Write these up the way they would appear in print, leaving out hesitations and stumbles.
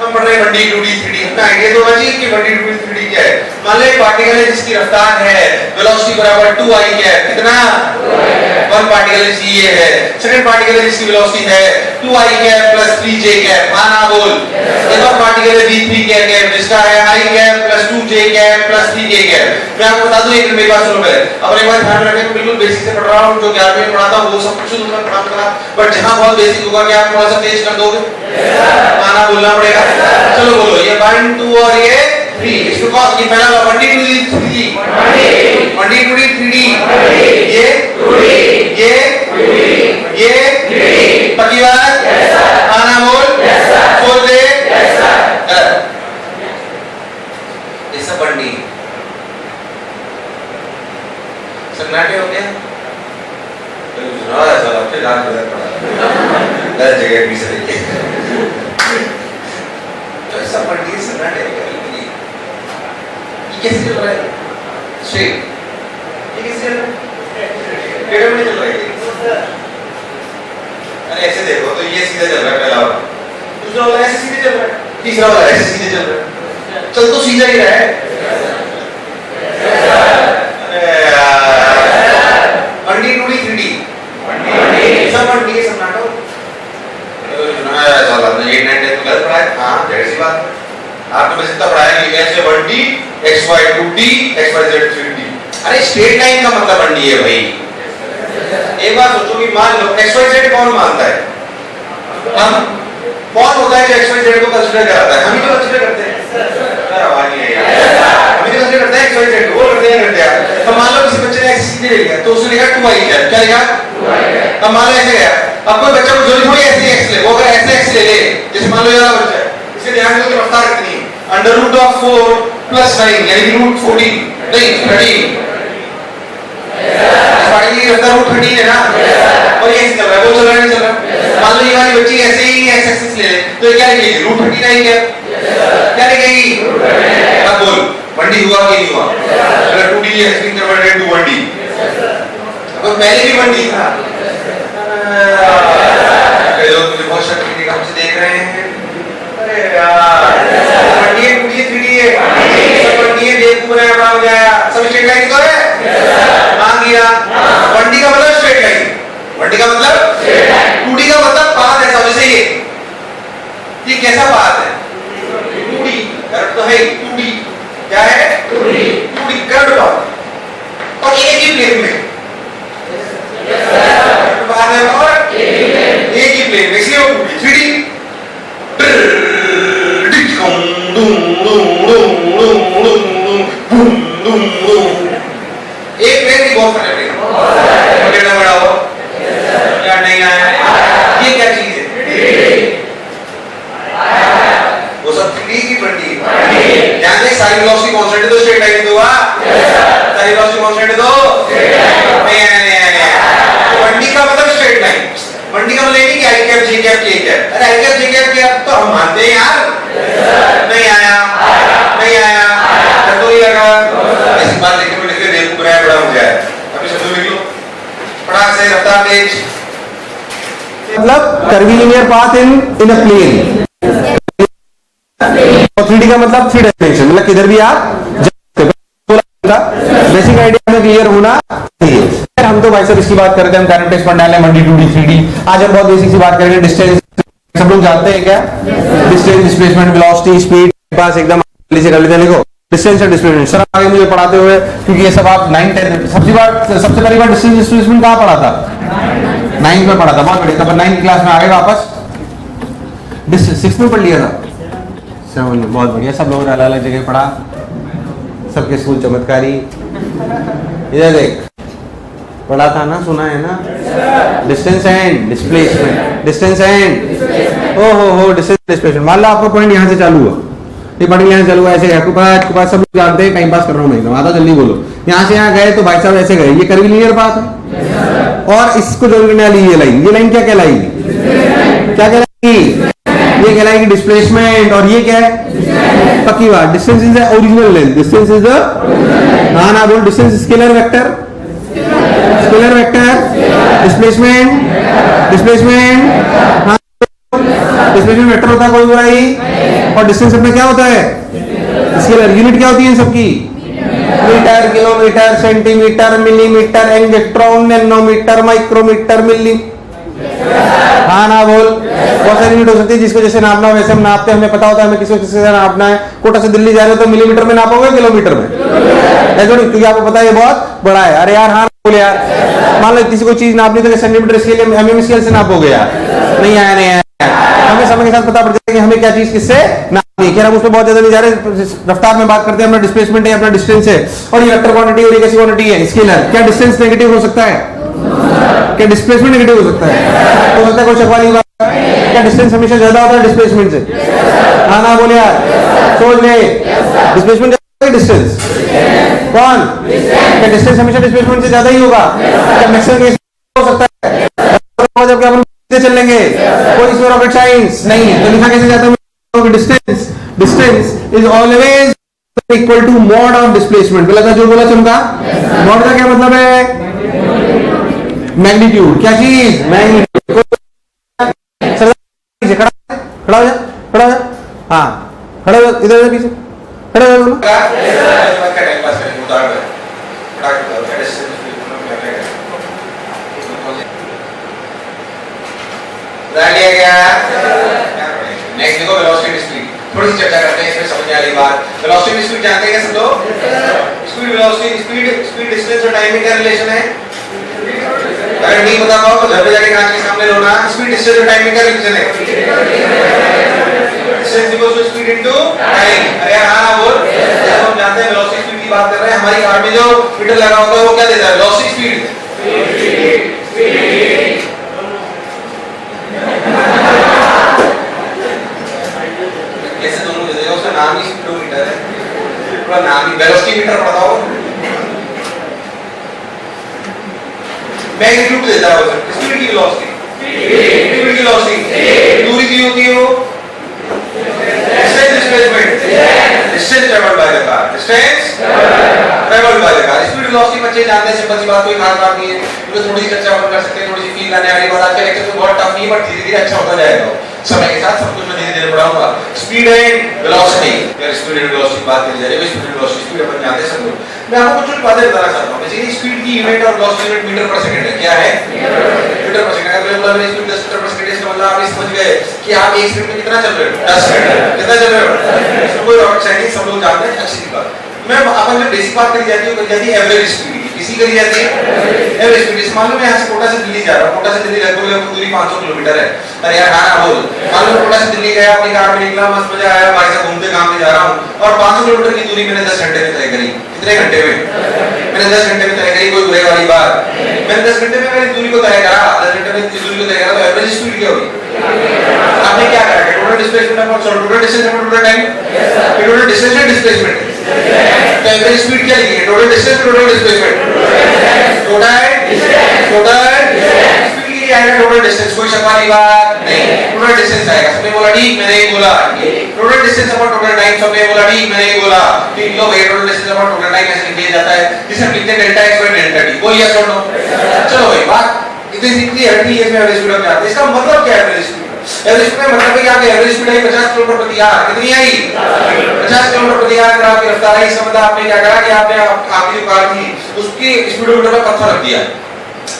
हम पढ़ रहे हैं 1D 2D 3D। हमें आइडिया तो होना चाहिए कि 1D 2D 3D क्या है। मान लो एक पार्टिकल है जिसकी रफ्तार है वेलोसिटी बराबर 2i कैप, कितना 1 पार्टिकल ये है। सेकंड पार्टिकल है जिसकी वेलोसिटी है 2i cap plus 3j cap, हाँ ना बोल। एक और पार्टिकल है v3 कैप जिसका है i cap plus 2j cap plus 3k cap. मैं आपको बता दूं, एक मेरी बात सुनो पहले, अब एक बार ध्यान रखें, मैं बिल्कुल बेसिक से पढ़ रहा हूं, जो 11वीं में पढ़ाता हूं वो सब कुछ दूंगा काम करा, बट जहां बहुत बेसिक होगा क्या आप थोड़ा सा तेज कर दोगे? माना बोलना पड़ेगा। चलो बोलो, ये 1 2 और ये 3, इसको कॉस ये पहला 1D 2D 3D 1D 2D 3D, ये 2D, ये 3D, पक्की बात? माना बोल, बोल दे, ये सब 1D सन्नाटे हो गया। गलत जगह भी सही है, तो ऐसा पढ़िए सन्नाटे हो गया। ये कैसे चल रहा है? स्ट्रेट, ये कैसे चल रहा है? टेढ़े में चल रहा है। अरे ऐसे देखो तो ये सीधा चल रहा है पहला वाला, दूसरा वाला ऐसे सीधे चल रहा है, तीसरा वाला ऐसे सीधे चल रहा है। चल तो सीधा ही रहा है। अरे 1D 2D 3D सब 1D सब नाटो। चलो आपने 8 9 10 गलत पढ़ा है। हाँ जाहिर सी बात है, आपने बस इतना पढ़ा है कि ऐसे 1D xy 2D xyz 3D। अरे स्ट्रेट लाइन का मतलब 1D है भाई। एक बात सोचो कि मान लो xyz कौन मानता है? हम। कौन होता है जो xyz को कंसीडर कराता है? हम ही तो कंसीडर करते हैं। आवाज नहीं आई यार, हम ही तो कंसीडर करते हैं xyz को, वो करते हैं। तो मान लो किसी बच्चे ने x सीधे ले लिया तो उसने लिखा 2i है, क्या लिखा? 2i है। अब मान लो ऐसे गया, अब कोई बच्चा को जरूरी थोड़ी ऐसे x ले, वो अगर ऐसे x ले ले, जैसे मान लो ये वाला बच्चा है, इसे ध्यान दो कि रफ्तार कितनी है, √4 + 9 यानी कि √14 नहीं 13। इस पार्टिकल की रफ्तार √13 है ना, और ये ऐसे चल रहा है, वो चल रहा है नहीं चल रहा। मान लो ये वाली बच्ची ऐसे ही x एक्सिस ले ले तो ये क्या लिखेगी? √39 क्या लिखेगी? अब बोल 1D हुआ कि नहीं हुआ? अगर 2D has been converted to 1D, तो पहले भी 1D था। लोग मुझे बहुत शक करके हमसे देख रहे हैं। अरे यार 1D 2D 3D है, सब 1D है, बेवकूफ है, बड़ा हो जाएगा। सब स्ट्रेट लाइन तो है? हाँ किया। 1D का मतलब स्ट्रेट लाइन, 1D का मतलब स्ट्रेट लाइन, 2D का मतलब पाथ ऐसा, जैसे ये कैसा पाथ है? 2D कर्व तो है, 2D क्या है? 2D कर्व पाथ, और एक ही प्लेन में बात है, और एक ही प्लेन में, इसलिए वो 3D। एक प्लेन की बहुत फर्क है, टेढ़ा बड़ा हो या नहीं आया, ये क्या चीज है? वो सब 3D की 1D है। ध्यान दें, सारी वेलोसिटी कांस्टेंट है तो स्ट्रेट लाइन दो, सारी वेलोसिटी कांस्टेंट है तो नहीं आया। 1D का मतलब स्ट्रेट लाइन, 1D का मतलब नहीं कि i cap j cap k cap. अरे i कैप j कैप क्या तो हम मानते हैं यार, नहीं आया, नहीं आया, तो ही लगा। ऐसी बात लिखने में लिखे बेवकूफ है, बड़ा हो जाए। अभी शब्दों लिख लो, पढ़ा से रफ्तार तेज मतलब curvilinear path in a plane, और 3D का मतलब 3 डायमेंशन, मतलब किधर भी आप बेसिक आइडिया में क्लियर होना चाहिए। हम तो भाई साहब इसकी बात करते हैं, हम करंट टेस्ट पढ़ने वाले 1D 2D 3D। आज हम बहुत बेसिक सी बात करेंगे, डिस्टेंस सब लोग जानते हैं क्या? डिस्टेंस, डिस्प्लेसमेंट, वेलोसिटी, स्पीड, पास एकदम से कर लेते हैं। देखो डिस्टेंस और डिस्प्लेसमेंट सर आगे मुझे पढ़ाते हुए, क्योंकि ये सब आप 9 10 सबसे पहली बार डिस्टेंस डिस्प्लेसमेंट कहाँ पढ़ा था? 9th में पढ़ा था, बहुत बढ़िया। तब 9th क्लास में आ गए वापस, 6th में पढ़ लिया था, 7 में, बहुत बढ़िया। सब लोगों ने अलग अलग जगह पढ़ा, सबके स्कूल चमत्कारी। इधर देख पढ़ा था ना, सुना है ना? Distance and displacement, distance and हो डिस्टेंस डिस्प्लेसमेंट। मान लो आपका पॉइंट यहाँ से चालू हुआ, ये पॉइंट यहाँ से चालू हुआ, ऐसे गया आपके पास, सब लोग जानते हैं, टाइम पास कर रहा हूँ मैं एकदम, आधा जल्दी बोलो। यहाँ से यहाँ गए तो भाई साहब ऐसे गए, ये कर्वीलिनियर पाथ है, और इसको जॉइन करने वाली ये लाइन क्या कहलाएगी? क्या कहलाएगी? ये कहलाएगी डिस्प्लेसमेंट, और ये क्या है? पक्की बात, distance is the original length, distance is the, हाँ ना बोल, distance scalar vector, scalar vector, displacement, displacement, हाँ डिस्प्लेसमेंट वेक्टर होता है, कोई बुराई और डिस्टेंस अपना क्या होता है, स्केलर। यूनिट क्या होती है इन सबकी, metre, kilometre, centimetre, millimetre, angstrom, nanometre, micrometre, milli. हाँ ना बोल। बहुत सारी यूनिट हो सकती है जिसको जैसे नापना हो वैसे हम नापते हैं, हमें पता होता है हमें किसको किससे नापना है। कोटा से दिल्ली जा रहे हो तो मिलीमीटर में नापोगे, किलोमीटर में, ऐसा नहीं, क्योंकि आपको पता है ये बहुत बड़ा है। अरे यार हाँ बोले यार, मान लो किसी को चीज नापनी तो सेंटीमीटर स्केल या mm स्केल से नापोगे यार, नहीं आया नहीं आया। हमें समय के साथ पता पड़ जाता है कि हमें क्या चीज किससे नापनी है। हम उसमें बहुत ज्यादा नहीं जा रहे, रफ्तार में बात करते हैं, अपना डिस्प्लेसमेंट है, अपना डिस्टेंस है, और ये वेक्टर क्वांटिटी और ये कैसी क्वांटिटी है, स्केलर। क्या डिस्टेंस नेगेटिव हो सकता है, क्या डिस्प्लेसमेंट नेगेटिव हो सकता है कोई शक वाली बात। क्या डिस्टेंस हमेशा ज्यादा होता है डिस्प्लेसमेंट से, हाँ ना बोले यार, सोच ले। डिस्प्लेसमेंट डिस्टेंस कौन, क्या डिस्टेंस हमेशा डिस्प्लेसमेंट से ज्यादा ही होगा, क्या मैक्सिमम केस हो सकता है जबकि अपन चल लेंगे, कोई इसमें रॉकेट साइंस नहीं है। तो लिखा कैसे जाता है, distance is always equal to mod of displacement. बोला था जो बोला चमका, मॉड का क्या मतलब है, मैग्नीट्यूड। क्या चीज, मैग्नीट्यूड। खड़ा हो जा, खड़ा हो जा, हाँ खड़ा हो जा, इधर पीछे खड़ा हो जा। नेक्स्ट देखो वेलोसिटी स्पीड, थोड़ी सी चर्चा करते हैं इसमें समझने वाली बात। वेलोसिटी स्पीड जानते हैं क्या सब लोग, स्पीड वेलोसिटी स्पीड डिस्टेंस और टाइम में क्या रिलेशन है, अगर नहीं बता पाओ तो घर पे जाके कांच के सामने रोना। स्पीड डिस्टेंस और टाइम में क्या रिलेशन है, distance equals to speed into time. अरे हां बोल, जब हम जानते हैं वेलोसिटी स्पीड की बात कर रहे हैं, हमारी कार में जो मीटर लगा होता है वो क्या देता है, वेलोसिटी स्पीड। कैसे दोनों दे देगा, उसका नाम ही स्पीडोमीटर है, पूरा नाम ही वेलोसिटी मीटर पढ़ता हो। मैग्नीट्यूड देता है वो स्पीड की वेलोसिटी, स्पीड की वेलोसिटी। दूरी की होती है वो distance displacement, distance travelled by the car, distance travelled by the car. Speed velocity बच्चे जानते हैं, सिंपल सी बात, कोई खास बात नहीं है। तो थोड़ी सी चर्चा कर सकते हैं, थोड़ी सी फील आने वाली बात। आज का लेक्चर तो बहुत टफ नहीं है, बट धीरे-धीरे अच्छा होता जाएगा समय के साथ, सब कुछ मैं धीरे-धीरे पढ़ाऊंगा। स्पीड एंड वेलोसिटी, यार स्पीड एंड वेलोसिटी बात करी जा रही है, स्पीड एंड वेलोसिटी, स्पीड अपन जानते हैं सब लोग। मैं आपको कुछ बातें बताना चाहता हूं। बेसिकली स्पीड की यूनिट और वेलोसिटी यूनिट मीटर पर सेकंड है। क्या है, मीटर पर सेकंड। अगर मैं बोला मेरी स्पीड 10 मीटर पर सेकंड है, इसका मतलब आप ये समझ गए कि आप एक सेकंड में कितना चल रहे हो, 10 मीटर। कितना चल रहे हो, इसमें कोई रॉकेट साइंस सब लोग जानते हैं, अच्छी बात। मैं अपन जो बेसिक बात करी जाती है, करी जाती है एवरेज स्पीड की। किसी करी जाती है एवरेज स्पीड। मान लो मैं यहाँ से कोटा से दिल्ली जा रहा हूँ, कोटा से दिल्ली लगभग दूरी 500 किलोमीटर है। अरे यार हाँ बोल, मान लो कोटा से दिल्ली गया, अपनी कार में निकला, मस्त मजा आया, भाई साहब घूमते काम में जा रहा हूँ, और 500 किलोमीटर की दूरी मैंने 10 घंटे में तय करी। कितने घंटे में, मैंने 10 घंटे में तय करी। कोई बुरे वाली बात, मैंने 10 घंटे में मैंने दूरी को तय करा, 10 घंटे में दूरी को तय करा, तो एवरेज स्पीड क्या होगी, आपने क्या करा, total displacement upon total distance upon total time, total distance and displacement. तो एवरेज स्पीड क्या लिखी है, total distance total displacement, total speed की आएगा टोटल डिस्टेंस। कोई शक वाली बात नहीं, टोटल डिस्टेंस आएगा। सबने बोला ठीक, मैंने ही बोला। Total distance upon total time, सबने बोला ठीक, मैंने ही बोला। ठीक, लो भाई total distance upon total time ऐसे लिखा जाता है, जिसे हम लिखते हैं delta x by delta T. बोल यस और नो। चलो भाई बात इतनी हटनी है, इसमें एवरेज स्पीड हम जानते हैं। इसका मतलब क्या है एवरेज स्पीड, एवरेज स्पीड का मतलब है कि आपकी एवरेज स्पीड आई 50 किलोमीटर प्रति आवर। कितनी आई, 50 किलोमीटर प्रति आवर। अगर आपकी रफ्तार आई, इसका मतलब आपने क्या करा कि आपने आपकी जो कार थी उसकी स्पीडोमीटर में पत्थर रख दिया।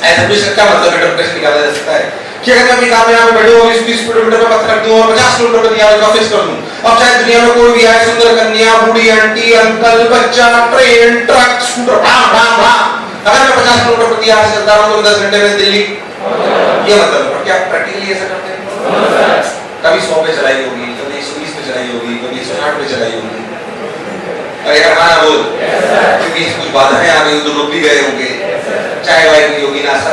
ऐसा भी क्या मतलब मीटर कैसे निकाला जा सकता है कि अगर मैं अपनी कार में यहाँ पे बैठे और इसकी स्पीडोमीटर में पत्थर रख दूं और 50 किलोमीटर प्रति आवर का फिक्स कर दूं, अब चाहे दुनिया में कोई भी आए, सुंदर कन्या, बूढ़ी आंटी, अंकल, बच्चा, ट्रेन, ट्रक, स्कूटर, भाम भाम भाम, अगर मैं 50 किलोमीटर प्रति आवर से चलता हूं तो 10 घंटे में दिल्ली। ये मतलब क्या प्रैक्टिकली ऐसा करते हैं? कभी 100 पे चलाई होगी, कभी 120 पे चलाई होगी, कभी 160 पे चलाई होगी। अरे यार हाँ बोल, क्योंकि कुछ बाधाएं आ गई, तो लोग भी गए होंगे, चाय वाय पी होगी, नाश्ता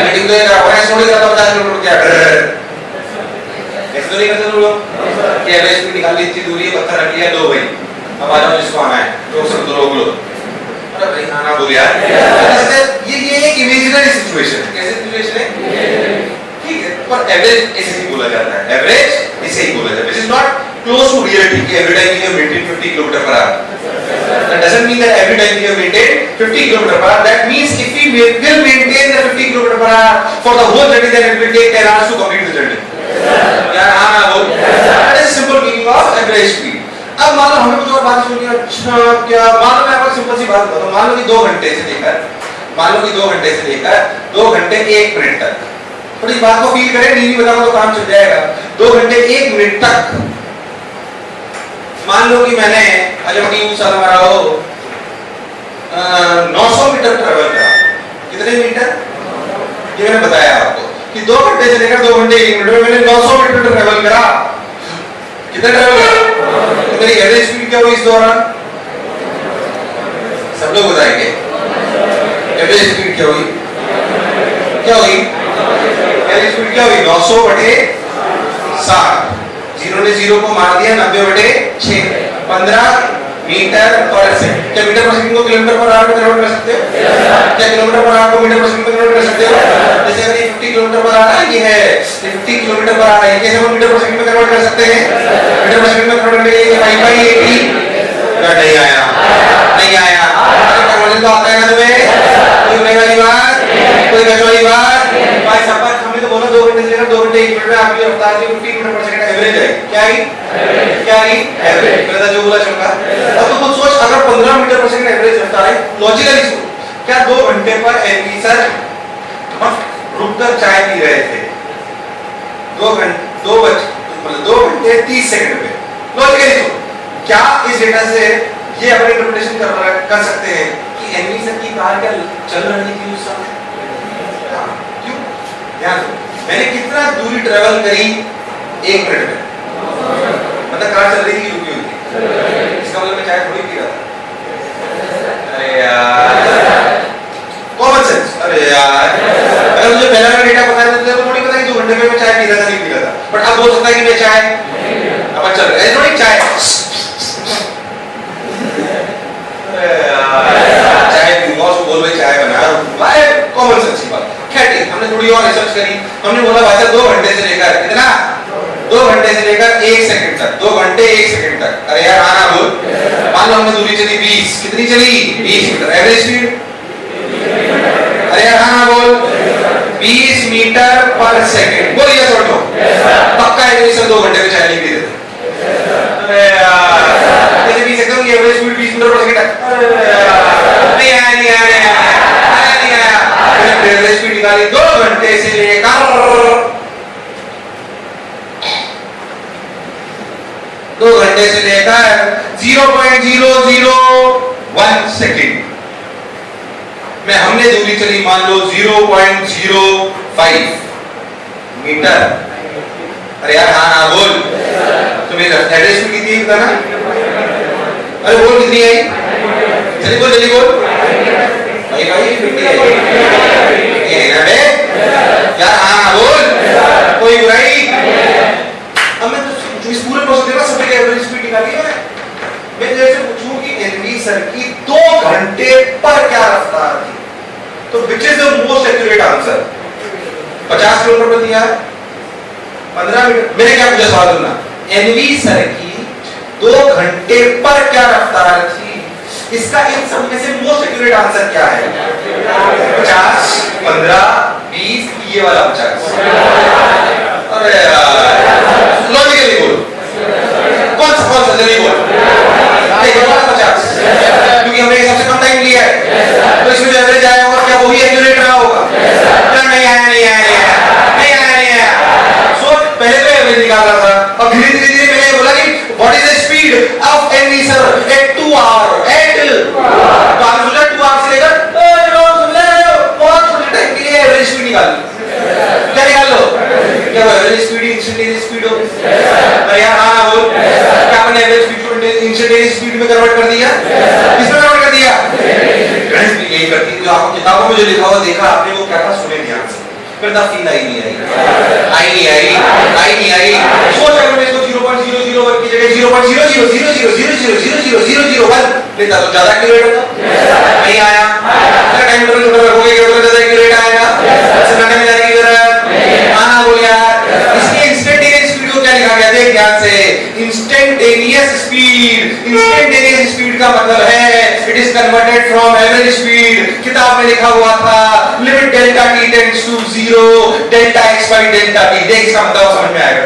मीटिंग तो ऑर्गेनाइज थोड़ी करता 50 किलोमीटर क्या ऐसे तो नहीं करते लोग कि एवरेज स्पीड निकाल ली, इतनी दूरी है, पत्थर रख लिया, लो भाई अब आ जाओ जिसको आना है, तो सब तो रोक लो। अरे भाई हाँ ना बोल यार, ये एक इमेजिनरी सिचुएशन है। कैसे सिचुएशन है, ठीक है, पर एवरेज ऐसे ही बोला जाता है, एवरेज ऐसे ही बोला जाता है, which is not close to reality कि every time you maintain 50 km per hour. That doesn't mean that every time you maintain 50 km per hour. That means if we will maintain the 50 km per hour for the whole journey, then it will take 10 hours to complete the journey. यार हाँ ना बोल। That is simple meaning of average speed. अब मान लो हमें कुछ और बात सुनी, अच्छा क्या, मान लो मैं आपको सिंपल सी बात बताता हूँ, मान लो कि 2 घंटे से लेकर 2 घंटे 1 मिनट तक, थोड़ी बात को फील करें, नहीं बताऊंगा तो काम चल जाएगा। 2 घंटे 1 मिनट तक मान लो कि मैंने अजमती साल हमारा हो 900 मीटर ट्रेवल करा। कितने मीटर? ये मैंने बताया आपको कि 2 घंटे से लेकर 2 घंटे 1 मिनट में मैंने 900 मीटर ट्रेवल करा। कितना ट्रेवल करा? तो मेरी एवरेज स्पीड क्या हुई इस दौरान? सब लोग बताएंगे एवरेज स्पीड क्या हुई? क्या हुई? एवरेज स्पीड क्या हुई? 900 बटे 60। 0 ने 0 को मार दिया, 90 बटे 6, 15 मीटर पर सेकंड। क्या मीटर पर सेकंड को किलोमीटर पर आवर में कन्वर्ट कर सकते हो? क्या किलोमीटर पर आवर को मीटर पर सेकंड में कन्वर्ट कर सकते हो? जैसे अगर ये 50 किलोमीटर पर आ रहा है, ये है 50 किलोमीटर पर आ रहा है, कैसे हम मीटर पर सेकंड में कन्वर्ट कर सकते हैं? मीटर पर सेकंड में कन्वर्ट करने के लिए 5/80 नहीं आया, नहीं आया। कन्वर्जन तो आता है ना तुम्हें? कोई नई वाली बात, कोई नई वाली बात? भाई साहब हमने तो बोला 2 घंटे से लेकर 2 घंटे 1 मिनट में आपकी रफ्तार जो 50 मीटर पर सेकंड एवरेज है। क्या है? क्या है? एवरेज। पहले जो बोला चमका। अब तो खुद सोच, अगर 15 मीटर पर सेकंड एवरेज रफ्तार है, लॉजिकली सोच, क्या 2 घंटे पर एनवी सर हम रुककर चाय पी रहे थे 2 घंटे 30 सेकंड पे? लॉजिकली सोच, क्या इस डेटा से ये अपने इंटरप्रिटेशन कर सकते हैं कि एनवी सर की कार क्या चल रही थी उस समय? क्यों? ध्यान दो, मैंने कितना दूरी ट्रेवल करी 1 मिनट में, मतलब कार चल रही थी, रुकी हुई थी। इसका मतलब मैं चाय थोड़ी पी रहा था। अरे यार कॉमन सेंस। अरे यार अगर मुझे पहला का डेटा पता है तो थोड़ी पता कि 2 घंटे में मैं चाय पी रहा था नहीं पी रहा था, बट अब हो सकता है कि मैं चाय अब चल रहा है थोड़ी चाय चाय पीऊंगा, उसको बोल भाई चाय बना, भाई कॉमन सेंस की बात। खैर ठीक, हमने थोड़ी और रिसर्च करी, हमने बोला भाई साहब 2 घंटे से लेकर कितना? 2 घंटे से लेकर 1 सेकंड तक, 2 घंटे 1 सेकंड तक। अरे यार आना बोल। मान लो हमने दूरी चली 20, कितनी चली? 20 मीटर। Average speed? अरे यार आना बोल। 20 मीटर पर सेकंड। बोलिए छोटो, पक्का है कि सर 2 घंटे में चाय नहीं पी देते? अरे यार कैसे पी सकते हो कि एवरेज स्पीड 20 मीटर पर सेकंड है? नहीं आया, नहीं आया, नहीं आया, नहीं आया। मैंने एवरेज स्पीड निकाली 2 घंटे से लेकर 2 घंटे से लेकर 0.001 सेकंड में हमने दूरी चली मान लो 0.05 मीटर। अरे यार हाँ हाँ बोल, तुम्हें एवरेज स्पीड कितनी है बताना? अरे बोल कितनी आई? जल्दी बोल, जल्दी बोल भाई, भाई 50 है ना बे? यार हाँ हाँ बोल, कोई बुराई? अब मैं तो इस पूरे प्रोसेस देखा, सबके एवरेज स्पीड निकाली है। मैं जैसे पूछूं कि एनवी सर की 2 घंटे पर क्या रफ्तार थी, तो which is the most accurate answer? 50 kilometre प्रति आवर, 15 मीटर। मैंने क्या पूछा सवाल सुनना, एनवी सर की 2 घंटे पर क्या रफ्तार थी? इसका इन सब में से मोस्ट एक्यूरेट आंसर क्या है? 50, 15, 20, ये वाला 50। अरे यार लॉजिकली बोलो, कौन सा जल्दी बोलो? ये वाला 50, क्योंकि हमने सबसे कम टाइम लिया है, तो इसमें जो एवरेज आया होगा क्या वही एक्यूरेट रहा होगा? नहीं आया, नहीं आया, नहीं आया, नहीं आया, नहीं आया। सो पहले तो एवरेज निकाल रहा था, और धीरे धीरे धीरे मैंने बोला कि what is the speed of NV sir at 2 hour at, तो आप सोचा 2 आवर से लेकर बहुत छोटे टाइम के लिए एवरेज स्पीड निकाल लो। क्या निकाल लो? क्या वो एवरेज स्पीड इंस्टेंटेनियस स्पीड हो? अरे यार हाँ बोल, क्या हमने एवरेज स्पीड को इंस्टेंटेनियस स्पीड में कन्वर्ट कर दिया? किसमें कन्वर्ट कर दिया? गणित भी यही करती है, जो आपको किताबों में जो लिखा हुआ देखा आपने वो क्या था, सुने ध्यान से, फिर ना फील आई नहीं आई, आई नहीं आई, आई नहीं आई। सोच अगर मैं इसको 0.001 की जगह 0.00000000001 लेता तो ज्यादा एक्यूरेट होता। नहीं आया, टाइम टेबल छोटा रखोगे तो ज्यादा एक्यूरेट आएगा। समझने में जाने की जरूरत आना बोल यार। इसके इंस्टेंटेनियस स्पीड को क्या लिखा गया देख ध्यान से, इंस्टेंटेनियस स्पीड। इंस्टेंटेनियस स्पीड का मतलब है it is converted from average speed. किताब में लिखा हुआ था limit delta t tends to 0 delta x by delta t। देख इसका मतलब समझ में आएगा।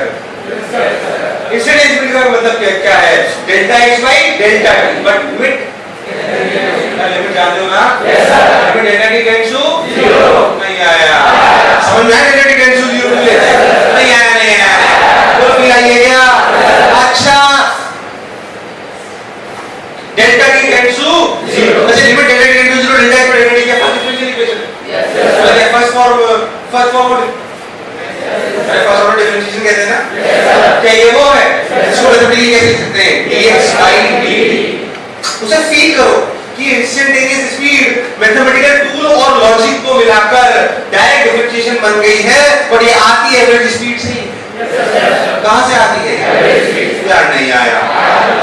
इंस्टेंटेनियस स्पीड का मतलब क्या है? Delta x by delta t। But limit जानते हो ना? Limit delta t tends to 0 नहीं आया। समझ में आया? डेल्टा t टेंड्स टू 0 नहीं आया, नहीं आया। बोलो फिर आइए क्या? अच्छा डेल्टा t टेंड्स टू 0। अच्छा limit delta t tends to 0 delta x by delta t क्या first differential equation? Yes. First form अरे फर्स्ट ऑर्डर डिफरेंशिएशन कहते हैं ना? क्या ये वो है? इसको मैथमेटिकली कैसे लिख सकते हैं? dx by dt। उसे फील करो कि इंस्टेंटेनियस स्पीड मैथमेटिकल टूल और लॉजिक को मिलाकर डायरेक्ट डिफरेंशिएशन बन गई है, बट ये आती है एवरेज स्पीड से ही। कहां से आती है? Average speed. यार नहीं आया,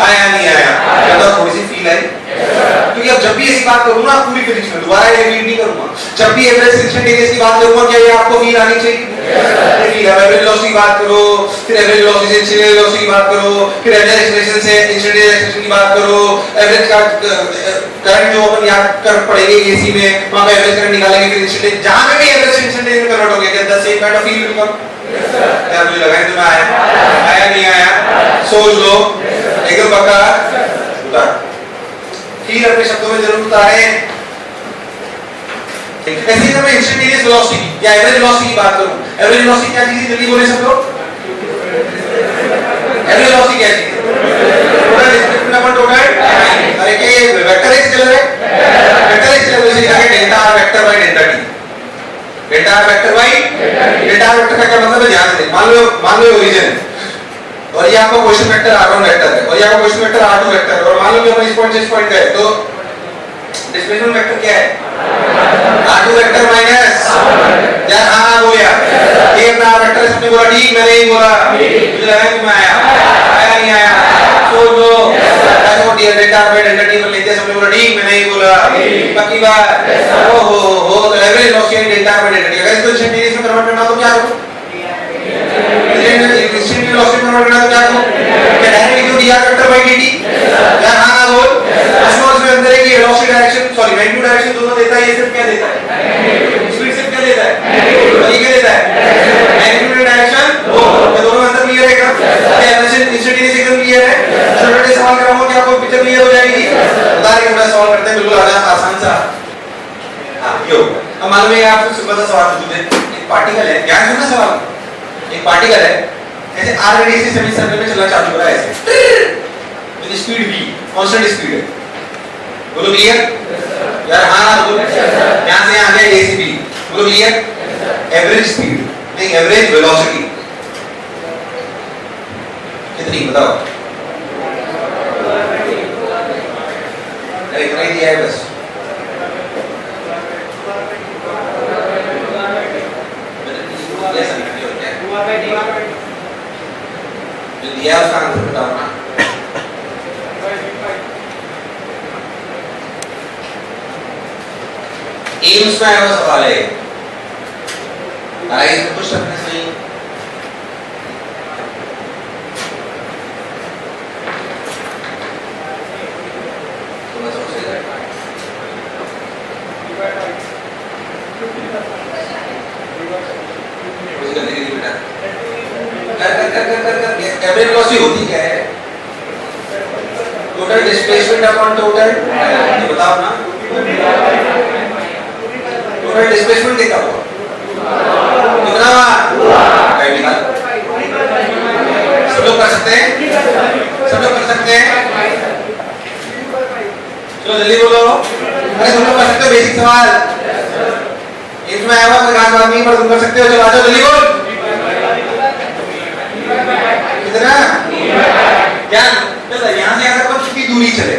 आया नहीं आया, ज्यादा थोड़ी सी फील आई। क्योंकि अब जब भी ऐसी बात करूंगा पूरी फिजिक्स में दोबारा ये रिपीट नहीं करूंगा। जब भी एवरेज इंस्टेंटेनियस की बात करूंगा क्या ये आपको फील आनी चाहिए? फील है। एवरेज वेलोसिटी की बात करो, फिर एवरेज वेलोसिटी से इंस्टेंटेनियस वेलोसिटी की बात करो, फिर एवरेज एक्सप्रेशन से इंस्टेंटेनियस एक्सप्रेशन की बात करो, एवरेज का करंट जो अपन याद कर पड़ेगी एसी में, वहां पे एवरेज करंट निकालेंगे, फिर इंस्टेंटेनियस जहां पे भी एवरेज इंस्टेंटेनियस में कन्वर्ट हो गया, क्या the same kind of feel will come? यार मुझे लगा नहीं तुम्हें आया, आया नहीं आया? सोच लो एकदम पक्का उतार। फील अपने शब्दों में जरूर उतारें। ऐसे ही मैं इंस्टेंटेनियस वेलोसिटी या एवरेज वेलोसिटी की बात करूं, एवरेज वेलोसिटी क्या चीज है? जल्दी बोले सब लोग। एवरेज वेलोसिटी क्या चीज है? Total displacement upon total. अरे क्या ये वेक्टर एक्स चल रहा है? वेक्टर एक्स चल रहा है, लिखा है delta R vector by delta T. Delta R vector by delta R vector का क्या मतलब है? ध्यान से मान लो ओरिजिन है और ये आपका क्वेश्चन वेक्टर r1 वेक्टर है और ये आपका क्वेश्चन वेक्टर r2 वेक्टर है, और मान लो कि अपन इस पॉइंट से इस पॉइंट गए तो डिस्प्लेसमेंट वेक्टर क्या है? r2 वेक्टर माइनस यार हां हो गया। ये अपना r वेक्टर सबने बोला ठीक, मैंने ही बोला, मुझे लगा कि मैं आया, आया नहीं आया? सोच लो ऐसे वो delta r by delta t पर लेते हैं, सबने बोला ठीक, मैंने ही बोला, पक्की बात। ओ हो तो average velocity delta r by delta t अगर इसको इंस्टेंटेनियस में कन्वर्ट करना तो क्या करो? इंस्टेंटेनियस वेलोसिटी में कन्वर्ट करना तो क्या करो? क्या डायरेक्ट लिखो dr वेक्टर बाय dt? यार हां ना बोल। उसमें अंदर है कि velocity direction sorry magnitude direction दोनों देता है। ये सिर्फ क्या देता है? स्पीड सिर्फ क्या देता है? और ये क्या देता है? Magnitude direction. ये दोनों अंदर क्लियर है क्या? एवरेज इंस्टेंटेनियस एकदम क्लियर है। छोटे सवाल कराऊंगा कि आपको पिक्चर क्लियर हो जाएगी। बता रहे थोड़ा सवाल करते हैं, बिल्कुल आसान सा। हां यो अब मालूम है आपको सिंपल सा सवाल पूछते हैं। एक पार्टिकल है, ध्यान सुनना सवाल। एक पार्टिकल है ऐसे r रेडियस से सेमी सर्कल में चलना चालू हो रहा है ऐसे with speed v, constant speed है। बोलो क्लियर? यार हां बोलो। यहां से यहां गए a से b, बोलो क्लियर? एवरेज स्पीड नहीं एवरेज वेलोसिटी कितनी बताओ? अरे इतना ही दिया है बस। दिया उसका आंसर बताओ ना। एम्स में आया हुआ सवाल है, आइए कुछ अपने सही एवरेज वेलोसिटी होती क्या है? टोटल डिस्प्लेसमेंट अपॉन टोटल, ये बताओ ना। टोटल डिस्प्लेसमेंट कितना हुआ? कितना हुआ? कहीं निकाल। सब लोग कर सकते हैं? सब लोग कर सकते हैं? चलो जल्दी बोलो। अरे सब लोग कर सकते हो बेसिक सवाल। इसमें आया हुआ कोई खास बात नहीं, पर तुम कर सकते हो। चलो आ जाओ जल्दी बोल। कितना? क्या यहाँ से यहाँ तक कितनी दूरी चले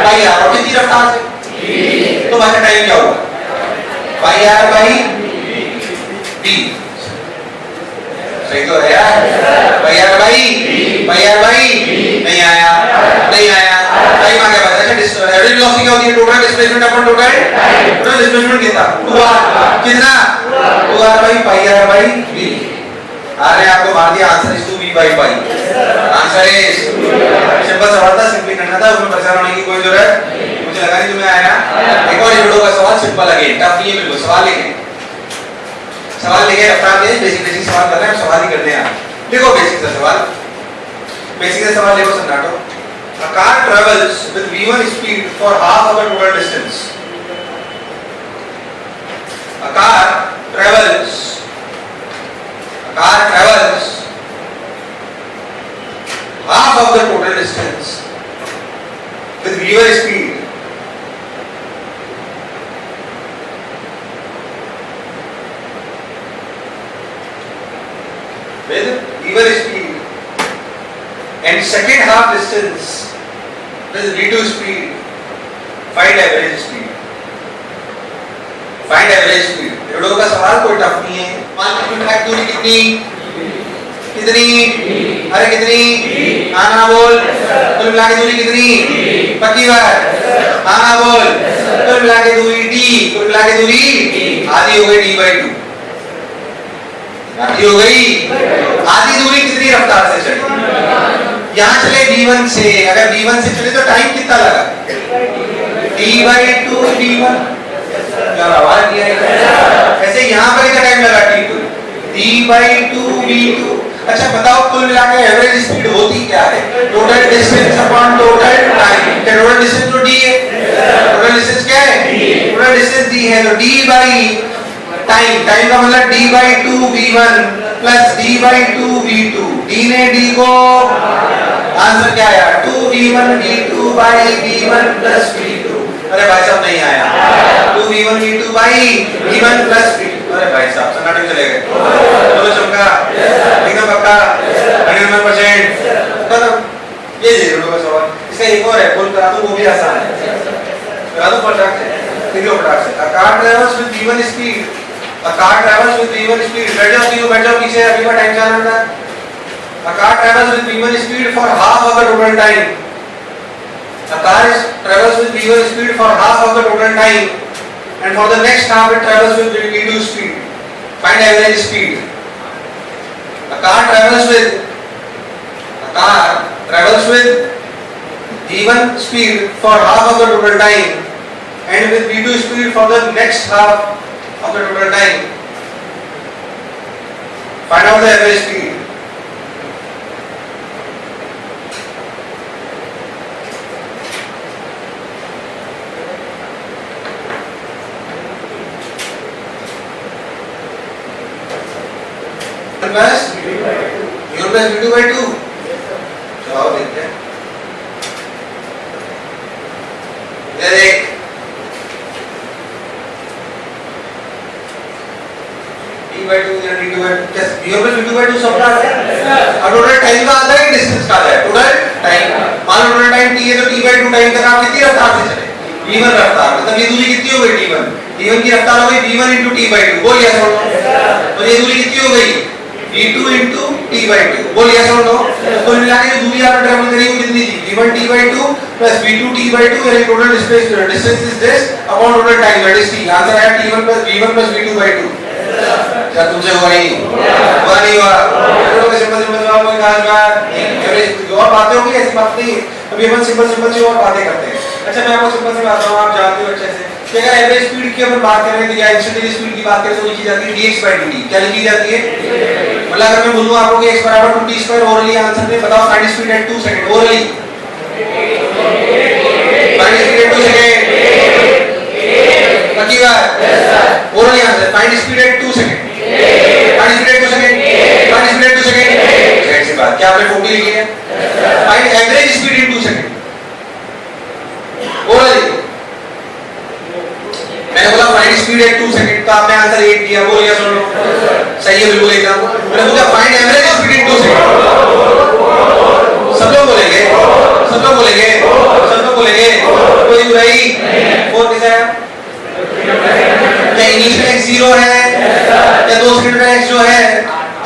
भाई यार, और कितनी रफ्तार से? तो भाई का टाइम क्या होगा? भाई यार भाई b सही तो है यार। भाई यार भाई नहीं आया, नहीं आया। टाइम आ गया बस। अच्छा एवरेज वेलोसिटी क्या होती है? Total displacement upon total displacement कितना? 2r कितना? 2r भाई पाई r भाई b। अरे आपको मार दिया answer is 2v by pi। Answer is simple सवाल था, सिंपली करना था, उसमें परेशान होने की कोई जरूरत मुझे लगा नहीं तुम्हें आया। एक और वीडियो का बहुत सिंपल अगेन, टफ नहीं है बिल्कुल। सवाल लिखें, सवाल लिखें, रफ्तार के बेसिक बेसिक सवाल कर रहे हैं, सवाल ही करते हैं आप। देखो बेसिक सा सवाल, बेसिक सा सवाल देखो सन्नाटो। A car travels with v1 speed for half of the total distance. A car travels half of the total distance with v1 speed and second half distance with v2 speed. Find average speed. Find average speed. Redo का सवाल कोई tough नहीं है। मान लीजिए दूरी कितनी कितनी अरे कितनी आना बोल, कुल मिला के दूरी कितनी, पक्की बात आना बोल, कुल मिला के दूरी d, कुल मिला के दूरी आधी हो गई d/2, आधी हो गई। आधी दूरी कितनी रफ्तार से चली, यहाँ चले v1 से, अगर v1 से चले तो टाइम कितना लगा, d/2 v1, यार आवाज नहीं आई। ऐसे यहाँ पर क्या टाइम लगा t2, d/2 v2। अच्छा बताओ कुल मिला के एवरेज स्पीड होती क्या है, total distance upon total time. Total distance तो d है, टोटल डिस्टेंस क्या है, टोटल डिस्टेंस d है, तो d बाई टाइम, टाइम का मतलब d/2 v1 plus d/2 v2। d ने d को, आंसर क्या आया 2v1 v2 by v1 plus v2। अरे भाई साहब नहीं आया, 2v1 v2 by v1 plus v2। अरे भाई साहब सन्नाटे चले गए। चलो चमका एकदम पक्का 100%। ये जरूर का सवाल, इसका एक और है, बोल करा दूं, वो भी आसान है, करा दूं फटाक से, देखो फटाक से। A car travels with v1 speed, a car travels with v1 speed। बैठ जाओ तीनों, बैठ जाओ पीछे, अभी का टाइम चला था। A car travels with v1 speed for half of the total time. A car travels with v1 speed for half of the total time, and for the next half it travels with v2 speed. Find average speed. A car travels with v1 speed for half of the total time, and with v2 speed for the next half of the total time. Find out the average speed. Plus v1 plus v2/2। जवाब देखते हैं। ये देख, d/2 या d2/2 क्या v1 plus v2/2 सब का है। अब टोटल टाइम का आता है, डिस्टेंस का आता है, टोटल टाइम। मान लो टोटल टाइम t है तो t/2 टाइम तक आप कितनी रफ्तार से चले, v1 रफ्तार, मतलब ये दूरी कितनी हो गई d1 की रफ्तार हो गई v1 * t/2। बोल यस और नो। तो ये दूरी कितनी हो गई v2 * t/2। बोल यस और नो। कुल मिला के जो दूरी आपने ट्रैवल करी वो कितनी थी, v1 t/2 plus v2 t/2, यानी total distance is this upon total time, that is t। Answer आया t1 plus v1 plus v2/2। क्या तुमसे हुआ नहीं, हुआ नहीं हुआ। चलो सिंपल सिंपल जवाब में कहा जाए, एवरेज और बातें होंगी, ऐसी बात नहीं। अभी हम सिंपल सिंपल सी और बातें करते हैं। अच्छा मैं आपको सिंपल सी बात बताऊं, आप जानते हो अच्छे से कि अगर एवरेज स्पीड की अपन बात करें तो या इंस्टेंटेनियस स्पीड की बात करें तो लिखी जाती है dx/dt। क्या लिखी जाती है, मतलब अगर मैं बोलूं आपको कि x = 2t² ओरली आंसर में बताओ find speed at 2 second. Orally find speed at 2 second, पक्की बात। Orally answer find speed at 2 second, find speed at 2 second, find speed at 2 second. ऐसी बात क्या आपने 40 लिखी है। Find average speed in 2 second. Orally मैंने बोला फाइंड स्पीड एट 2 सेकंड, तो आपने आंसर 8 दिया। बोल यस और नो। सही है बिल्कुल एकदम। मैंने बोला find average speed in 2 second. सब लोग बोलेंगे, सब लोग बोलेंगे, सब लोग बोलेंगे, कोई बुराई और कैसा है। क्या इनिशियल x 0 है, क्या 2 सेकंड का x जो है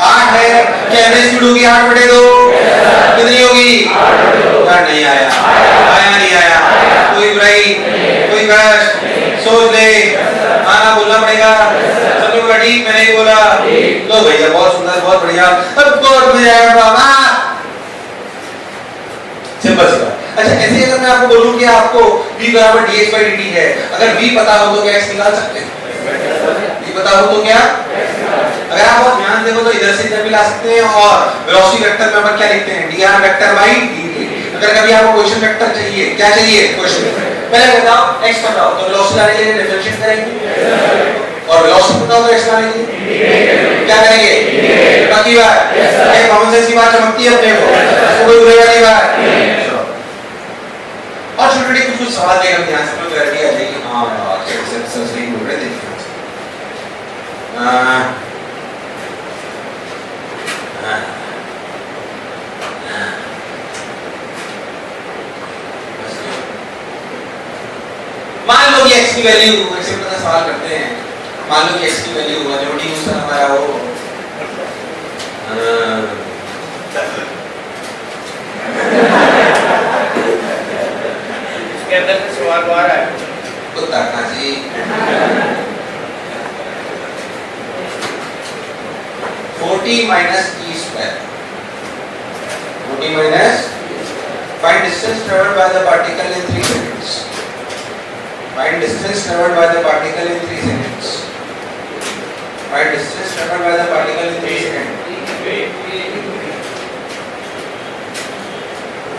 8 है, क्या एवरेज स्पीड होगी 8/2। कितनी होगी, यार नहीं आया, आया नहीं आया। कोई बुराई, कोई कष्ट, सोच ले, आना बोलना पड़ेगा। सब लोग रेडी, मैंने ही बोला। लो भैया बहुत सुंदर, बहुत बढ़िया, अब बहुत मजा आया बाबा। सिंपल सी बात। अच्छा ऐसे अगर मैं आपको बोलूं कि आपको v बराबर dx by dt है। अगर v पता हो तो क्या x निकाल सकते हैं? v पता हो तो क्या? अगर आप बहुत ध्यान देखो तो इधर से इधर भी ला सकते हैं और वेलोसिटी वेक्टर में अपन क्या लिखते हैं? dr vector by dt। अगर कभी आपको क्वेश्चन वेक्टर चाहिए, क्या चाहिए क्वेश्चन? पहले बताओ x पता हो तो वेलोसिटी लाने के लिए डिफरेंशिएट करेंगे और वेलोसिटी पता हो तो x लाने के लिए क्या करेंगे? बाकी बात ये कॉमन सेंस की बात चमकती है अपने को, इसको कोई बुराई वाली बात और छोटे-छोटे कुछ सवाल देगा ध्यान से क्लियर किया जाएगी। हां यार सही बोल रहे थे। मान लो कि x की वैल्यू ऐसे पता सवाल करते हैं। मान लो कि x की वैल्यू जो टी यूजर हमारा हो इसके अंदर से सवाल आ रहा है कुत्ता काजी 40 minus t square 40 minus find distance traveled by the particle in 3 seconds find distance traveled by the particle in 3 seconds find distance traveled by the particle in 3 seconds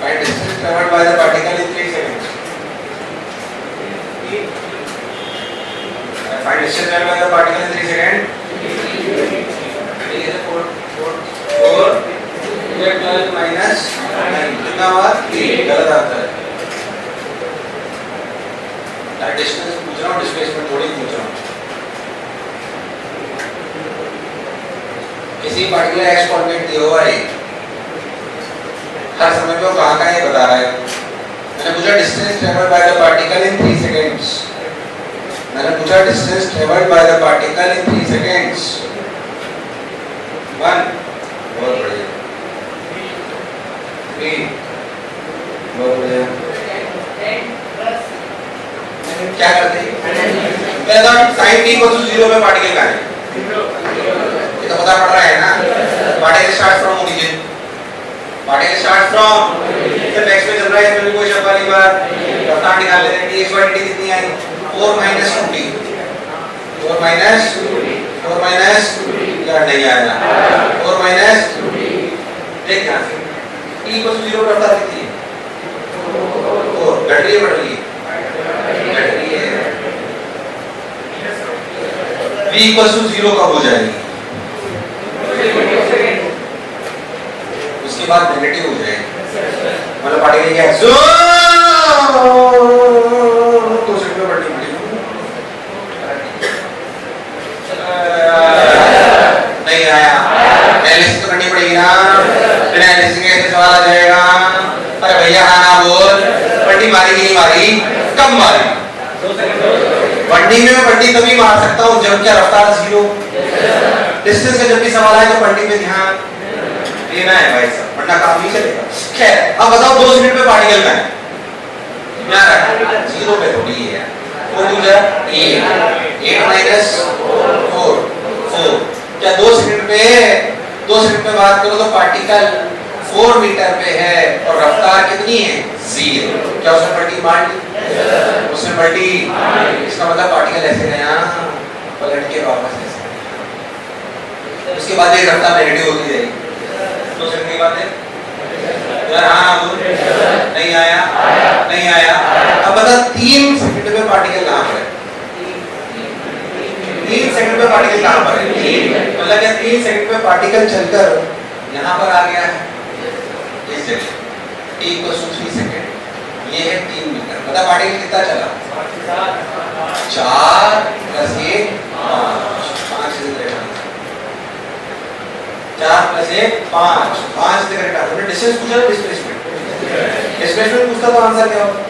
find distance traveled by the particle in 3 seconds find distance traveled by the particle in 3 seconds 4 12 minus 9 कितना हुआ 3 गलत answer है। Distance पूछ रहा हूँ, displacement थोड़ी पूछ रहा हूँ। किसी पार्टिकुलर एक्स कोऑर्डिनेट दिया हुआ है, हर समय पे वो कहाँ का है बता रहा है। मैंने पूछा distance travelled by the particle in 3 seconds. मैंने पूछा distance travelled by the particle in 3 seconds 1 बहुत बढ़िया 3 बहुत बढ़िया क्या करते हैं पहला टाइम t इक्वल टू 0 पे पार्टिकल का है ये तो पता पड़ रहा है ना particle start from origin particle start from जब x में चल रहा है इसमें भी कोई शब्द वाली बात रफ्तार निकाल लेते हैं dx by dt कितनी आई 4 minus 2t 4 minus यार नहीं आया 4 minus देख यहां से t इक्वल टू 0 रफ्तार कितनी है 4 घट रही है बढ़ रही है घट रही है v इक्वल टू 0 कब हो जाएगी उसके बाद नेगेटिव हो जाएगी मतलब पार्टिकल क्या है तो सेकंड में बढ़नी पड़ेगी नहीं आया एनालिसिस तो करनी पड़ेगी ना फिर एनालिसिस के कैसे सवाल आ जाएगा अरे भैया हाँ ना बोल पट्टी मारी कि नहीं मारी कब मारी पट्टी में मैं पट्टी तभी मार सकता हूँ जब क्या रफ्तार 0 डिस्टेंस का जब भी सवाल आए तो पट्टी पे ध्यान देना है भाई साहब वरना काम नहीं चलेगा। खैर अब बताओ 2 सेकंड पे पार्टिकल का है यार 0 पे थोड़ी है वो दूसरा 8 minus 4 क्या 2 सेकंड पे बात करो तो पार्टिकल 4 मीटर पे है और रफ्तार कितनी है 0 क्या उसने पलटी मार ली उसने पलटी इसका मतलब पार्टिकल ऐसे गया पलट के वापस ऐसे उसके बाद एक रफ्तार नेगेटिव होती जाएगी 2 सेकंड के बाद यार हाँ बोल नहीं आया अब बता 3 सेकंड में पार्टिकल कहाँ पर है 3 सेकंड में पार्टिकल कहाँ पर है मतलब क्या 3 सेकंड में पार्टिकल चलकर यहाँ पर आ गया है इस जगह t इक्वल टू 3 सेकंड ये है 3 मीटर मतलब पार्टिकल कितना चला 4 प्लस 1 5 से करेक्ट 4 प्लस 1 5 5 से करेक्ट आपने डिस्टेंस पूछा ना डिस्प्लेसमेंट पूछता तो आंसर क्या होगा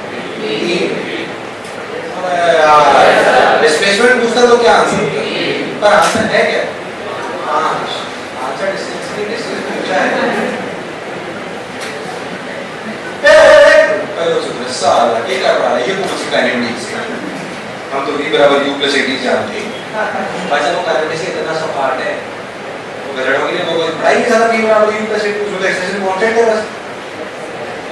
डिस्प्लेसमेंट पूछता तो क्या आंसर होगा पर आंसर है क्या 5 आंसर डिस्टेंस की डिस्टेंस पूछा है साला ये कर रहा है ये कौन सी काइनेटिक्स हम तो v बराबर u प्लस at जानते हैं भाई साहब काइनेटिक्स इतना सपाट है वो गलत हो गई वो पढ़ाई के साथ v बराबर u प्लस at तो एक्सप्रेशन कांस्टेंट है बस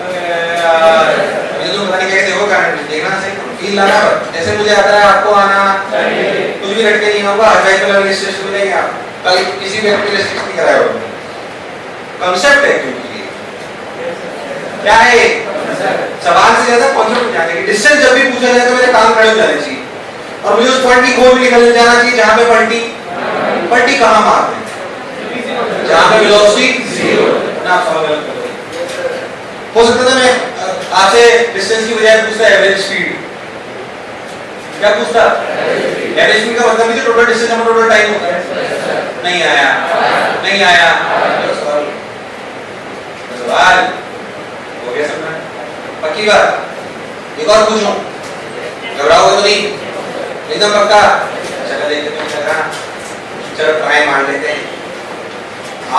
अभी तो पता नहीं कैसे हो करंट देखना सही फील लाना जैसे मुझे आता है आपको आना कुछ भी रट के नहीं होगा हाई कलर रजिस्ट्रेशन मिलेंगे आप कल किसी भी एप्लीकेशन रजिस्ट्रेशन नहीं कराया होगा कांसेप्ट है क्योंकि क्या है सवाल से ज्यादा कॉन्सेप्ट जाने की डिस्टेंस जब भी पूछा जाए तो मेरे कान खड़े हो जाने चाहिए और मुझे उस पॉइंट की खोज भी निकल जाना चाहिए जहां पे पलटी कहां मारते हैं जहां पे वेलोसिटी जीरो ना आप सवाल गलत कर रहे हो सकता था मैं आपसे डिस्टेंस की बजाय पूछता एवरेज स्पीड क्या पूछता एवरेज स्पीड का मतलब भी तो टोटल डिस्टेंस हम टोटल टाइम होता है नहीं आया सवाल हो गया समझ पक्की बात एक और पूछूं घबराओगे तो नहीं एकदम पक्का चलो देखते हैं चल रहा चलो ट्राई मार लेते हैं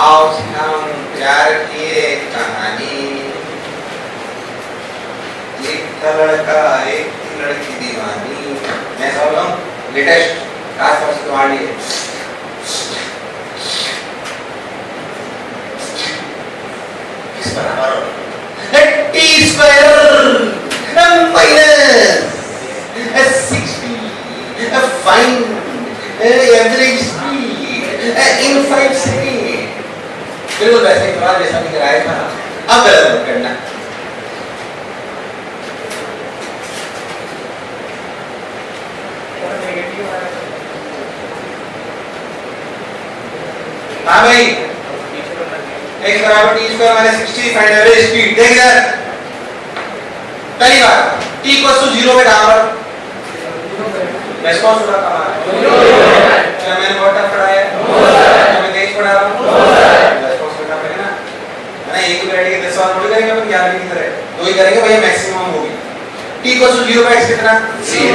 आओ हम प्यार की एक कहानी एक था लड़का एक थी लड़की दीवानी मैं समझ रहा हूँ लेटेस्ट खास तौर से तुम्हारे लिए किस बराबर T square minus 60 fine average speed in 5 second बिल्कुल वैसे ही सवाल जैसा भी कराया था अब गलत मत करना हाँ भाई x बराबर t square minus 60 find average speed देख इधर पहली बात t इक्वल्स टू 0 पे कहां पर रेस्पॉन्स थोड़ा कम आ रहा है क्या मैंने बहुत टफ पढ़ाया है क्या मैं तेज पढ़ा रहा हूं रेस्पॉन्स करना पड़ेगा ना एक ही बैठ के 10 सवाल थोड़ी करेंगे अपन 11 की तरह दो ही करेंगे भैया मैक्सिमम होगी t इक्वल्स टू 0 पे x कितना 0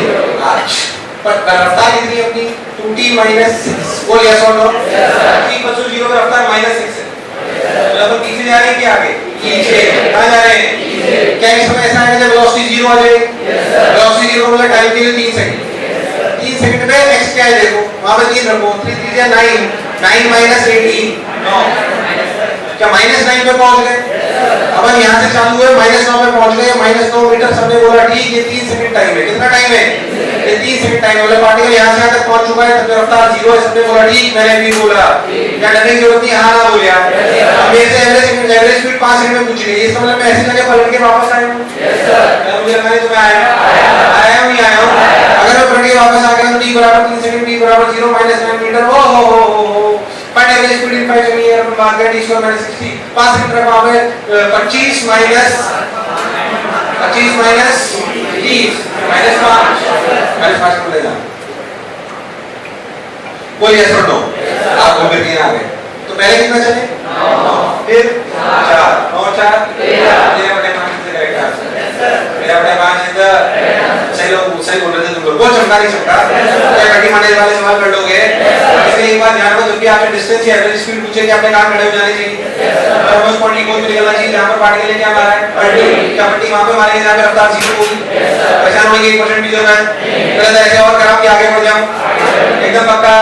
8 पर रफ्तार कितनी है अपनी 2t माइनस 6 बोल यस और नो t इक्वल टू 0 पे रफ्तार माइनस 6 है मतलब अपन पीछे जा रहे हैं कि आगे पीछे कहां जा रहे हैं क्या इस समय ऐसा है जब वेलोसिटी 0 आ जाए वेलोसिटी 0 मतलब टाइम के लिए 3 सेकंड 3 सेकंड पे x क्या है देखो वहां पे 3 रखो 3 3 या 9 9 माइनस 18 9 क्या माइनस 9 पे पहुंच गए अपन यहां से चालू हुए माइनस 9 पे पहुंच गए माइनस 9 मीटर सबने बोला ठीक ये 3 सेकंड टाइम है कितना टाइम है ये 3 सेकंड टाइम वाला पार्टिकल यहां से यहां तक पहुंच चुका है तब रफ्तार 0 है सबने बोला ठीक मैंने भी बोला क्या डरने की जरूरत नहीं हां ना बोलिया अब मेरे से एवरेज स्पीड 5 सेकंड में पूछ रही है इसका मतलब मैं ऐसी जगह पलट के वापस आया हूं यस सर मुझे लगा नहीं तो मैं आया हूं नहीं आया हूं अगर मैं पलट के वापस आ गया तो t बराबर 3 सेकंड t बराबर 0 माइनस 9 मीटर ओ हो find average speed in 5 second ये अपन बात करें t स्क्वायर माइनस 60 5 सेकंड पर वहां पे 25 माइनस 30 माइनस 5 को ले जाना कोई यस और नो आप बोल के आ गए तो पहले कितना चले 9 फिर 4 9 4 13 मेरे बड़े 5 से करेक्ट आंसर मेरा बड़े 5 इधर सही बोल रहे थे तुम लोग वो चमका नहीं चमका क्या कटी मारने वाले सवाल कर लोगे इसलिए एक बात ध्यान रखो जब भी आपसे डिस्टेंस या एवरेज स्पीड पूछे कि आपने कहां खड़े हो जाने चाहिए और उस पॉइंट की खोज में निकलना चाहिए जहां पर पार्टिकल ने क्या मारा है पलटी क्या पलटी वहां पे मारेंगे जहां पे रफ्तार 0 होगी पहचान होगी 1% भी जो है गलत ऐसे और कराओ कि आगे बढ़ जाऊं एकदम पक्का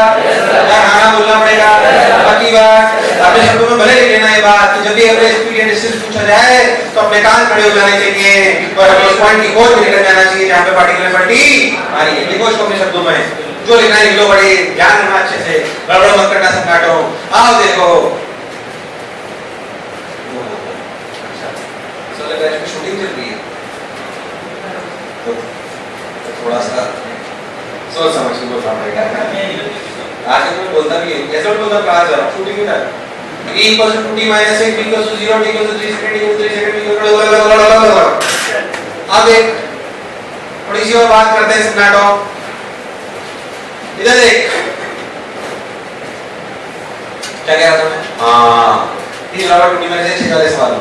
यार हां बोलना पड़ेगा बाकी बात अपने शब्दों में भले लिख लेना ये बात कि जब भी एवरेज स्पीड या डिस्टेंस पूछा जाए तो अपने कान खड़े हो जाने चाहिए और उस पॉइंट की खोज में निकल जाना चाहिए जहां पे पार्टिकल ने पलटी मारी है लिखो इसको अपने शब्दों में जो लिखना है लिख लो बड़े ध्यान रखना अच्छे से गड़बड़ मत करना सब काटो आओ देखो अच्छा बैच में शूटिंग चल रही है तो थोड़ा सा सोच समझ के बोलना पड़ेगा आज तो मैं बोलता भी है ऐसा भी बोलता क्लास जा शूटिंग में t equals to 2t minus 8 t equals to 0 t equals to 3 second t equals to 3 second अब एक थोड़ी सी और बात करते हैं सिग्नाटो इधर देख क्या कह रहा था मैं हां t बराबर 2t minus 8 वाले सवाल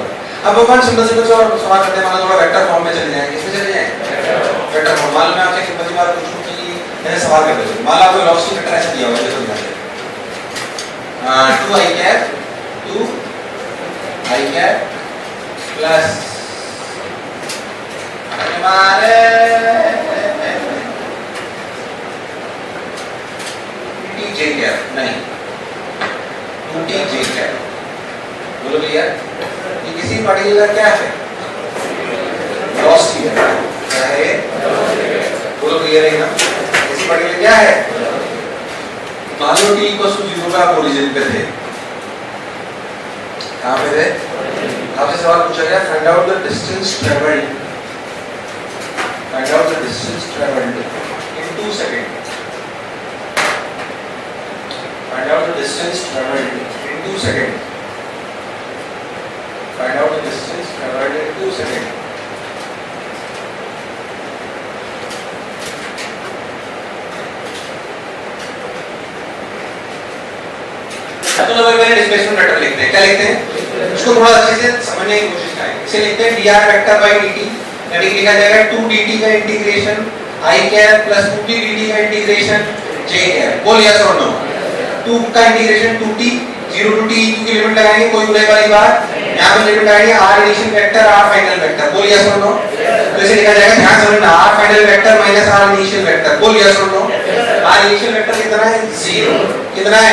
अब अपन सिंपल सिंपल और सवाल करते हैं मतलब थोड़ा वेक्टर फॉर्म में चले जाएंगे किसमें चले जाएं वेक्टर फॉर्म मान लो मैं आपसे सिंपल सी बात पूछूं कि मैंने सवाल कर दिया मान लो आपको वेलोसिटी वेक्टर ऐसे दिया हुआ है देखो ध्यान से 2 i cap 2 i cap plus हमारे t j cap नहीं 2t j cap बोलो भैया ये किसी पार्टिकल का क्या है वेलोसिटी वेक्टर क्या है, बोलो क्लियर है ना। ऐसी पार्टिकल क्या है, मान लो t = 0 पे आप ओरिजिन पे थे, कहां पे थे, आपसे सवाल पूछा गया find out the distance travelled, find out the distance travelled in 2 second, find out the distance travelled in 2 second, find out the distance travelled in 2 second. तो लोग मैंने डिस्प्लेसमेंट वेक्टर लिखते हैं, क्या लिखते हैं, इसको थोड़ा अच्छे से समझने की कोशिश करें। इसे लिखते हैं dr वेक्टर बाय dt, यानी लिखा जाएगा 2dt का integration i cap plus 2t dt का इंटीग्रेशन j कैप। बोल यस और नो। 2 का इंटीग्रेशन 2t 0 to t की लिमिट लगाएंगे, कोई उड़े वाली बात, यहां पे लिमिट लगाएंगे r initial vector r final vector. बोल यस और नो। तो इसे लिखा जाएगा, ध्यान से समझना, r final vector minus r initial vector. बोल यस और नो। r इनिशियल वेक्टर कितना है, 0, कितना है,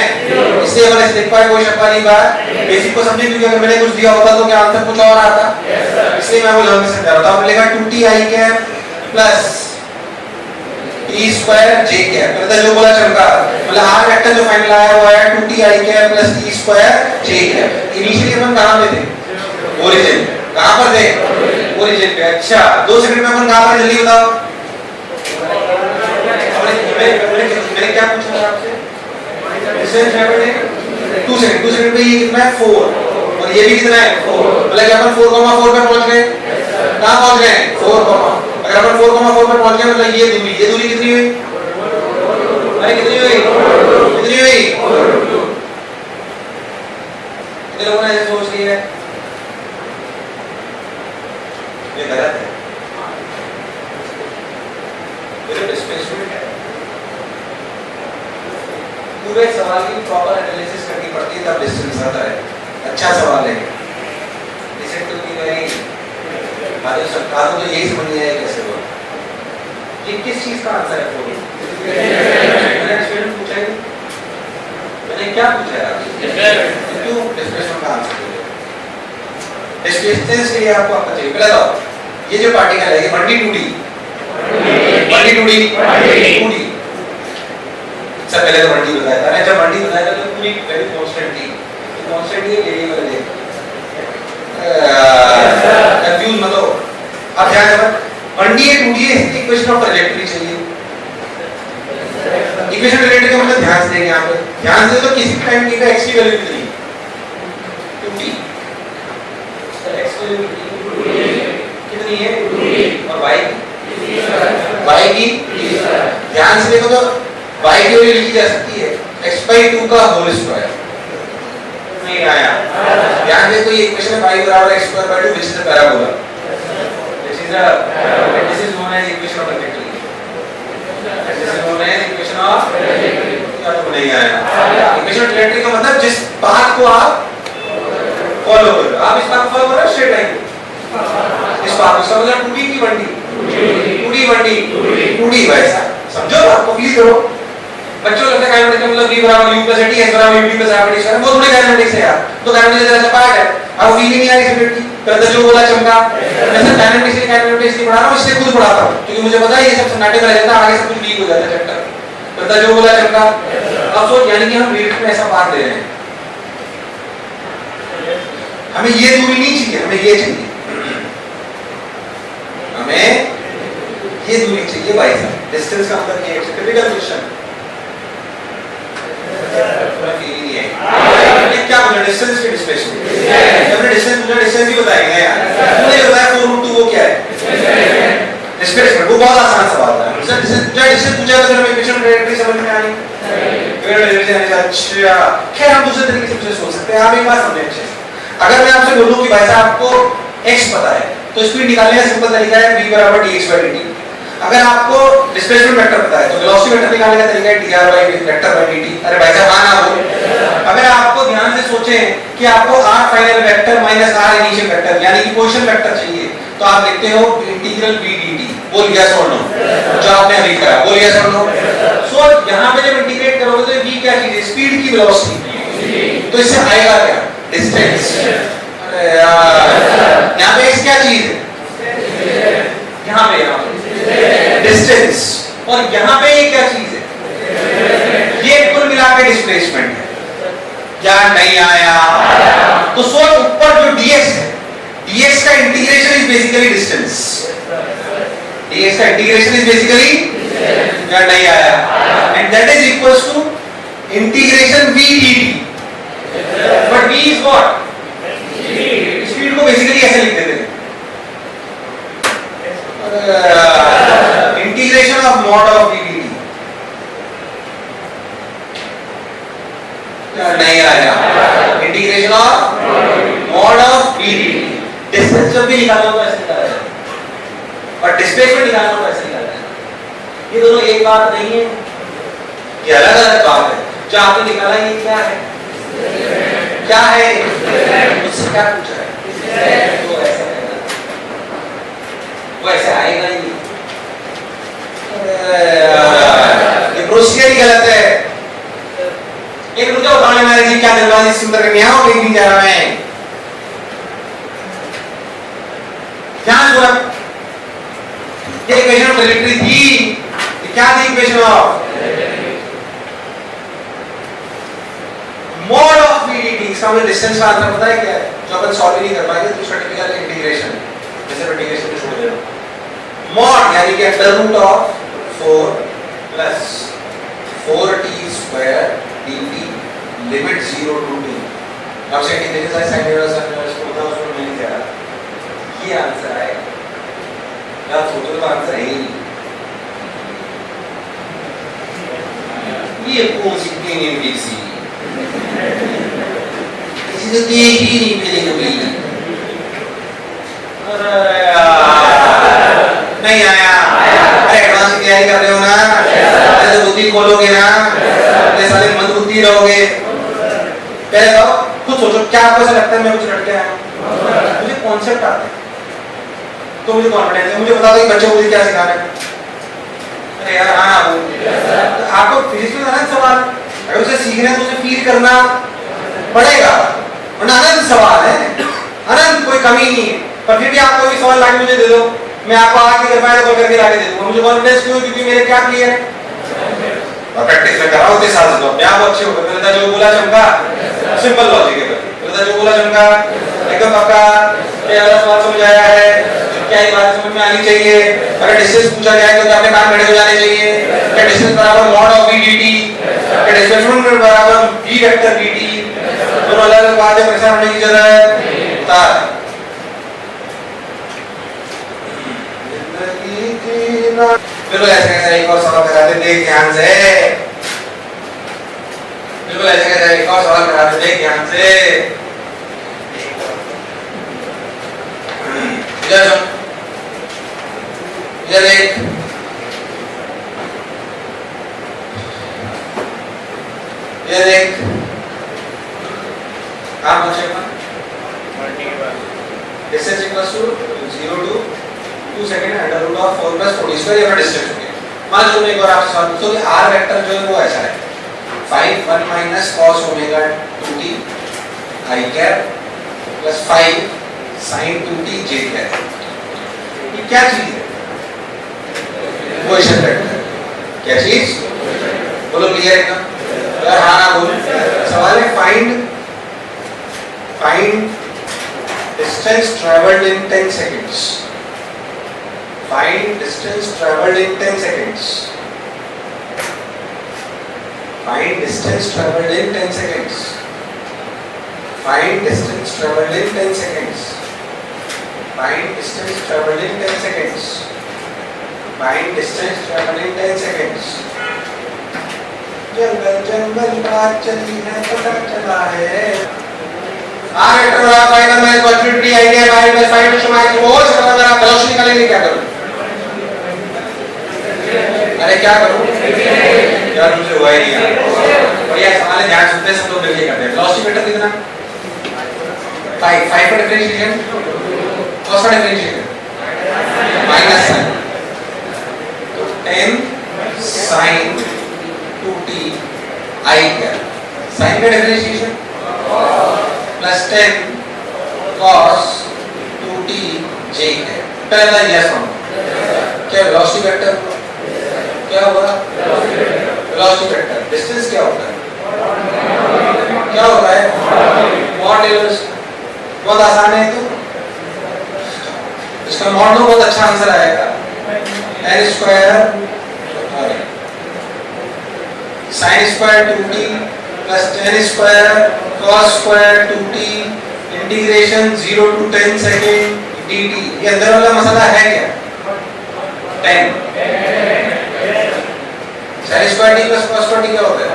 इसलिए मैंने लिख पाया, कोई शक वाली बात, बेसिक को समझे, क्योंकि अगर मैंने कुछ दिया होता तो क्या आंसर कुछ और आता, इसलिए मैं वो लंबे समझा रहा था। अब मिलेगा 2t i cap plus t square j cap, मतलब जो बोला चमका, मतलब r वेक्टर जो फाइनल आया वो आया 2t i cap plus t square j cap. Initially अपन कहां पे थे, ओरिजिन, कहां पर थे, ओरिजिन पे। अच्छा 2 सेकंड में अपन कहां पर, जल्दी बताओ, मैंने क्या पूछा था आपसे, डिस्टेंस ट्रैवल्ड है 2 सेकंड, 2 सेकंड पे ये कितना है 4, और ये भी कितना है 4, मतलब अपन 4,4 पे पहुंच गए, कहां पहुंच गए 4, अगर अपन 4,4 पे पहुंच गए मतलब ये दूरी कितनी हुई, अरे कितनी हुई, कितनी हुई, कितने लोगों ने ऐसे सोच लिया है, ये गलत है, ये डिस्प्लेसमेंट है। पूरे सवाल की प्रॉपर एनालिसिस करनी पड़ती है तब डिस्टेंस आता है। अच्छा सवाल है, इसे तो भी नहीं बातें सरकार को तो यही समझ नहीं आया कैसे हो, ये किस चीज का आंसर है, मैंने स्टूडेंट पूछा है, मैंने क्या पूछा है आपसे, क्यों डिस्प्लेसमेंट का आंसर दे, डिस्प्लेसमेंट के लिए आपको आपका चाहिए। पहले तो ये जो पार्टिकल है ये 1D 2D, 1D 2D, सब पहले तो 1D बताया था, जब 1D बताया था तो पूरी वैल्यू कांस्टेंट थी, कांस्टेंट ये वेरिएबल है, कंफ्यूज मत हो। अब ध्यान देना 1D है 2D है, इक्वेशन ऑफ ट्रैजेक्टरी चाहिए, इक्वेशन रिलेटेड का मतलब ध्यान से देंगे, यहाँ पे ध्यान से, तो किसी टाइम t का x की वैल्यू कितनी, 2t, x की वैल्यू कितनी है, और y की, ध्यान से देखो तो y की वैल्यू लिखी जा सकती है x/2 का होल स्क्वायर, नहीं आया, ध्यान से, कोई इक्वेशन है y = x² 2 which is a parabola, this is known as equation of trajectory, this is known as equation of trajectory, क्या तो नहीं आया, इक्वेशन ऑफ ट्रैजेक्टरी का मतलब जिस पाथ को आप फॉलो कर रहे हो, आप इस पाथ को फॉलो कर रहे हो स्ट्रेट लाइन, इस पाथ को, मतलब 2D की 1D, 2D वैसा समझो, आपको फील करो, बच्चों लगता है काइनेमेटिक्स का मतलब v = u + t s = ut + r = वो थोड़ी काइनेमेटिक्स है यार, तो काइनेमेटिक्स जैसा पार्ट है, अब फील ही नहीं आ रही सब्जेक्ट की, तो जो बोला चमका, जैसे काइनेमेटिक्स की पढ़ा रहा हूं, इसलिए खुद पढ़ाता हूं, क्योंकि मुझे पता है ये सब सन्नाटे में रह जाता है, आगे सब कुछ लीक हो जाता है चैप्टर, तो जो बोला चमका। अब सोच, यानी कि हम रीड में ऐसा पार्ट दे रहे हैं, हमें ये दूरी नहीं चाहिए, हमें ये चाहिए, हमें ये दूरी चाहिए भाई साहब, डिस्टेंस का मतलब ये है, टिपिकल क्वेश्चन क्या बोला, डिस्टेंस के डिस्प्लेसमेंट, हमने डिस्टेंस पूछा, डिस्टेंस ही बताएंगे यार, तूने बताया 4√2 वो क्या है, डिस्प्लेसमेंट, वो बहुत आसान सवाल था, सर डिस्टेंस पूछा तो फिर हमें इक्वेशन ट्रैजेक्टरी समझ में आ गई, अच्छा खैर हम दूसरे तरीके से सोच सकते हैं, आप एक बात समझें अच्छे से, अगर मैं आपसे बोलूं कि भाई साहब आपको x पता है तो स्पीड निकालने का सिंपल तरीका है v = dx/dt, अगर आपको डिस्प्लेसमेंट वेक्टर पता है तो वेलोसिटी वेक्टर निकालने का तरीका है dr/dt, अरे भाई साहब हाँ ना बोलो, अगर आपको ध्यान से सोचें कि आपको r final vector minus r initial vector यानी कि पोजीशन वेक्टर चाहिए, तो आप लिखते हो इंटीग्रल v dt, बोल यस और नो, जो आपने अभी करा, बोल यस और नो। सो यहां पे जब इंटीग्रेट करोगे तो v क्या चीज है, स्पीड की वेलोसिटी, तो इससे आएगा क्या, डिस्टेंस, अरे यार यहां पे x क्या चीज है, यहाँ पे डिस्टेंस, और यहाँ पे ये क्या चीज है, ये कुल मिला के डिस्प्लेसमेंट है। क्या नहीं आया? तो सोच ऊपर जो dx है, dx का integration is basically distance, dx का इंटीग्रेशन इज बेसिकली, क्या नहीं आया? And that is equals to integration v dt, but v is what, speed को बेसिकली ऐसे लिख देते हैं, integration of mod of v dt, नहीं आया? Integration of mod of v dt, distance जब भी निकालना हो तो ऐसे निकाला जाए, और डिस्प्लेसमेंट निकालना हो तो ऐसे निकाला जाए। ये दोनों एक बात नहीं है, ये अलग अलग बात है। जो आपने निकाला ये क्या है, क्या है, मुझसे क्या पूछा है, तो ऐसा है, वो ऐसे आएगा ही नहीं, ये प्रोसीजर ही गलत है। एक रुक जाओ, उदाहरण मैंने जी क्या दरवाजे सुंदर करने आओ, एक दिन जा रहा है, ध्यान सुना, ये इक्वेशन ऑफ इलेक्ट्रिक थी, क्या थी equation of mod of v dt, इसका मुझे डिस्टेंस का आंसर पता है क्या है, जो अपन सॉल्व नहीं कर पाएंगे, दूसरा टिपिकल इंटीग्रेशन, जैसे इंटीग्रेशन को छोड़ देना, मॉड यानी कि under root of 4 plus 4t square dt limit 0 to t, अब से इंटीग्रेशन साइन थीटा sin इसको बताओ, उसको मैं नहीं कह रहा, ये आंसर आएगा, यार सोचो तो आंसर है ही नहीं, ये कौन सी प्लेन सी, किसी को देख ही नहीं मिली कभी, नहीं आया? अरे एडवांस की तैयारी कर रहे हो ना, अरे तो बुद्धि खोलोगे ना, अरे साले मंद बुद्धि रहोगे। पहले तो खुद सोचो, क्या आपको ऐसा लगता है मैं कुछ लड़के आया हूँ, मुझे कॉन्सेप्ट आता है, तो मुझे कॉन्फिडेंस है, मुझे बता दो कि बच्चों को मुझे क्या सिखा रहे हैं। अरे यार हाँ, आपको फिजिक्स में आना सवाल, अगर उसे सीखना है तो उसे फील करना पड़ेगा, वरना अनंत सवाल है, अनंत कोई कमी नहीं है, पर फिर भी आप कोई सवाल लाके मुझे दे दो, मैं आपको आज नहीं कर पाया तो कल करके लाके दे दूंगा, मुझे कॉन्फिडेंस क्यों, क्योंकि मेरे क्या क्लियर है, और प्रैक्टिस में कर रहा हूँ, उतने साल से तो आप अच्छे हो गए, मैंने जो बोला चमका, सिंपल लॉजिक है, मैंने जो बोला चमका एकदम पक्का, क्या वाला सवाल समझ आया है, क्या ये बात समझ में आनी चाहिए, अगर डिस्टेंस पूछा जाए तो अपने काम खड़े हो जाने चाहिए, क्या डिस्टेंस बराबर मॉड ऑफ v dt, क्या डिस्प्लेसमेंट बराबर v वेक्टर dt, दोनों अलग अलग बात है, परेशान होने की जरूरत है। बिल्कुल ऐसे कैसे एक और सवाल कराते देख ध्यान से, बिल्कुल ऐसे कैसे एक और सवाल कराते देख ध्यान से, इधर देख, ये देख, आप पूछे distance equals to 0 to 2 second under root of 4 plus 40 square, ये डिस्टेंस हो गया। मान लो एक बार आपसे सवाल पूछो कि r वेक्टर जो है वो ऐसा है 5 1 minus cos omega 2t i cap plus 5 sin 2t j cap, ये क्या चीज है, क्वेश्चन वेक्टर, क्या चीज, बोलो क्लियर एकदम, अगर हाँ ना बोल, सवाल है find distance traveled in 10 seconds, find distance traveled in 10 seconds, find distance traveled in 10 seconds, find distance traveled in 10 seconds, find distance traveled in 10 seconds, find distance traveled in 10 seconds, जंगल जंगल बात चली है पता चला है, r वेक्टर बराबर 5 1 minus cos 2t i cap i plus 5 to minus वो से पता मेरा वेलोसिटी निकालेंगे, क्या करूं, अरे क्या करूं यार, मुझे हुआ ही नहीं यार, बढ़िया सवाल है, ध्यान सुनते सब लोग मिलके करते हैं। वेलोसिटी वेक्टर कितना, 5 का डिफरेंशिएशन, cos का डिफरेंशिएशन माइनस साइन, तो 10 sin 2t i cap, sine का differentiation plus 10 cos 2t j है, पहला यस होगा, क्या वेलोसिटी वेक्टर क्या हुआ? Velocity vector. डिस्टेंस क्या होता है? क्या होता है? मॉड ले लो इसका, बहुत आसान है। तो इसका मॉड लो, बहुत अच्छा आंसर आएगा। n square sin square 2t plus tan square cos square 2t integration 0 to 10 second dt। ये अंदर वाला मसाला है क्या? 10 sin square t plus cos square t क्या होता है?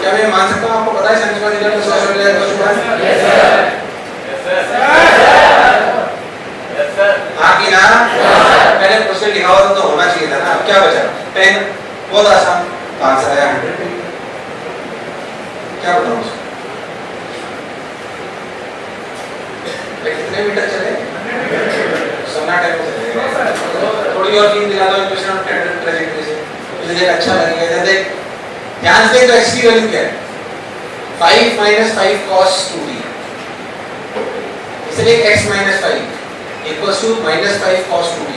क्या मैं मान सकता हूँ आपको पता है sin square t plus cos square t क्या होता है? हाँ कि ना? मैंने क्वेश्चन लिखा हुआ तो होना चाहिए था ना। अब क्या बचा? 10। बहुत आसान आंसर है 100। क्या बताऊं उसको? कितने मीटर चले? सन्ना टाइम में चले। थोड़ी और चीज दिला दो इक्वेशन ऑफ ट्रेजेक्टरी से, मुझे देख अच्छा लगेगा। देख ध्यान से, तो x की वैल्यू क्या है? 5 minus 5 cos 2t। इसलिए x minus 5 equals to minus 5 cos 2t।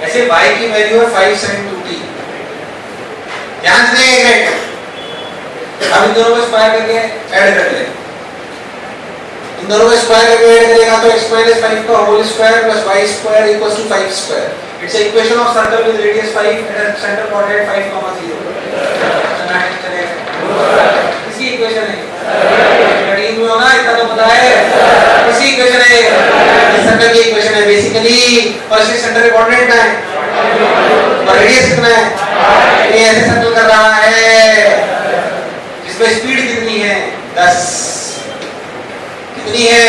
ऐसे y की वैल्यू है 5 sin 2t। ध्यान से एक मिनट, अब इन दोनों को स्क्वायर करके ऐड कर ले। इन दोनों को स्क्वायर करके ऐड करेगा तो x minus 5 का whole square plus y square equals to 5 square. It's an equation of circle with radius 5 at a center coordinate 5, 0। इसी इक्वेशन है। टीम में होना इतना तो पता है। इसी इक्वेशन है, इस सर्कल की इक्वेशन है बेसिकली। और इसके सेंटर कोऑर्डिनेट क्या है और रेडियस कितना है? ये ऐसे सर्कल कर रहा है जिसमें स्पीड कितनी है? 10। कितनी है?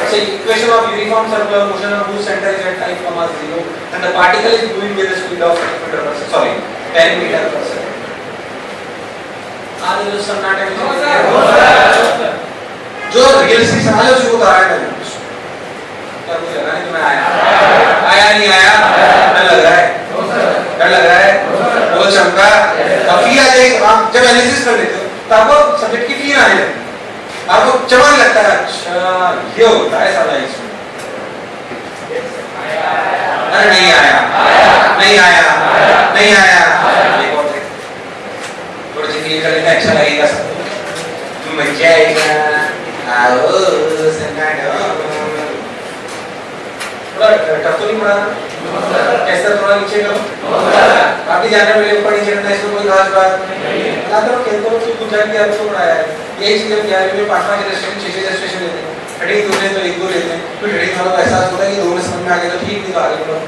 So equation of uniform circular motion of whose center is at 5, 0 and the particle is moving with the speed of 10 meter per second। आगे जो सन्नाटे में जो रियलिस्टिक सवाल है उसको बता रहा है मैंने। क्या मुझे लगा नहीं मैं आया नहीं आया? डर लग रहा है? डर लग रहा है? बहुत चमका। अब फील आ जाएगी जब एनालिसिस कर लेते हो तो आपको सब्जेक्ट की फील आने लगती है, आपको चमक लगता है। अच्छा ये होता है साला इसमें। अरे नहीं आया नहीं आया नहीं आया। थोड़ी सी फील करने का अच्छा लगेगा, सबको मजा आएगा। आओ सन्नाटो। थोड़ा टफ तो नहीं पड़ा? कैसा थोड़ा नीचे करो। काफी जानने में ऊपर नीचे करना, इसमें कोई खास बात नहीं। ना तो खेलते हो तो कुछ जाके आपको पढ़ाया है। यही चीज हम 11वीं में 5-5 रजिस्ट्रेशन 6-6 रजिस्ट्रेशन लेते हैं। हेडिंग 2 लेते तो 1-2 लेते हैं। फिर हेडिंग वालों को एहसास होता है कि 2 में समझ में आ गया तो ठीक, नहीं तो आगे बढ़ो।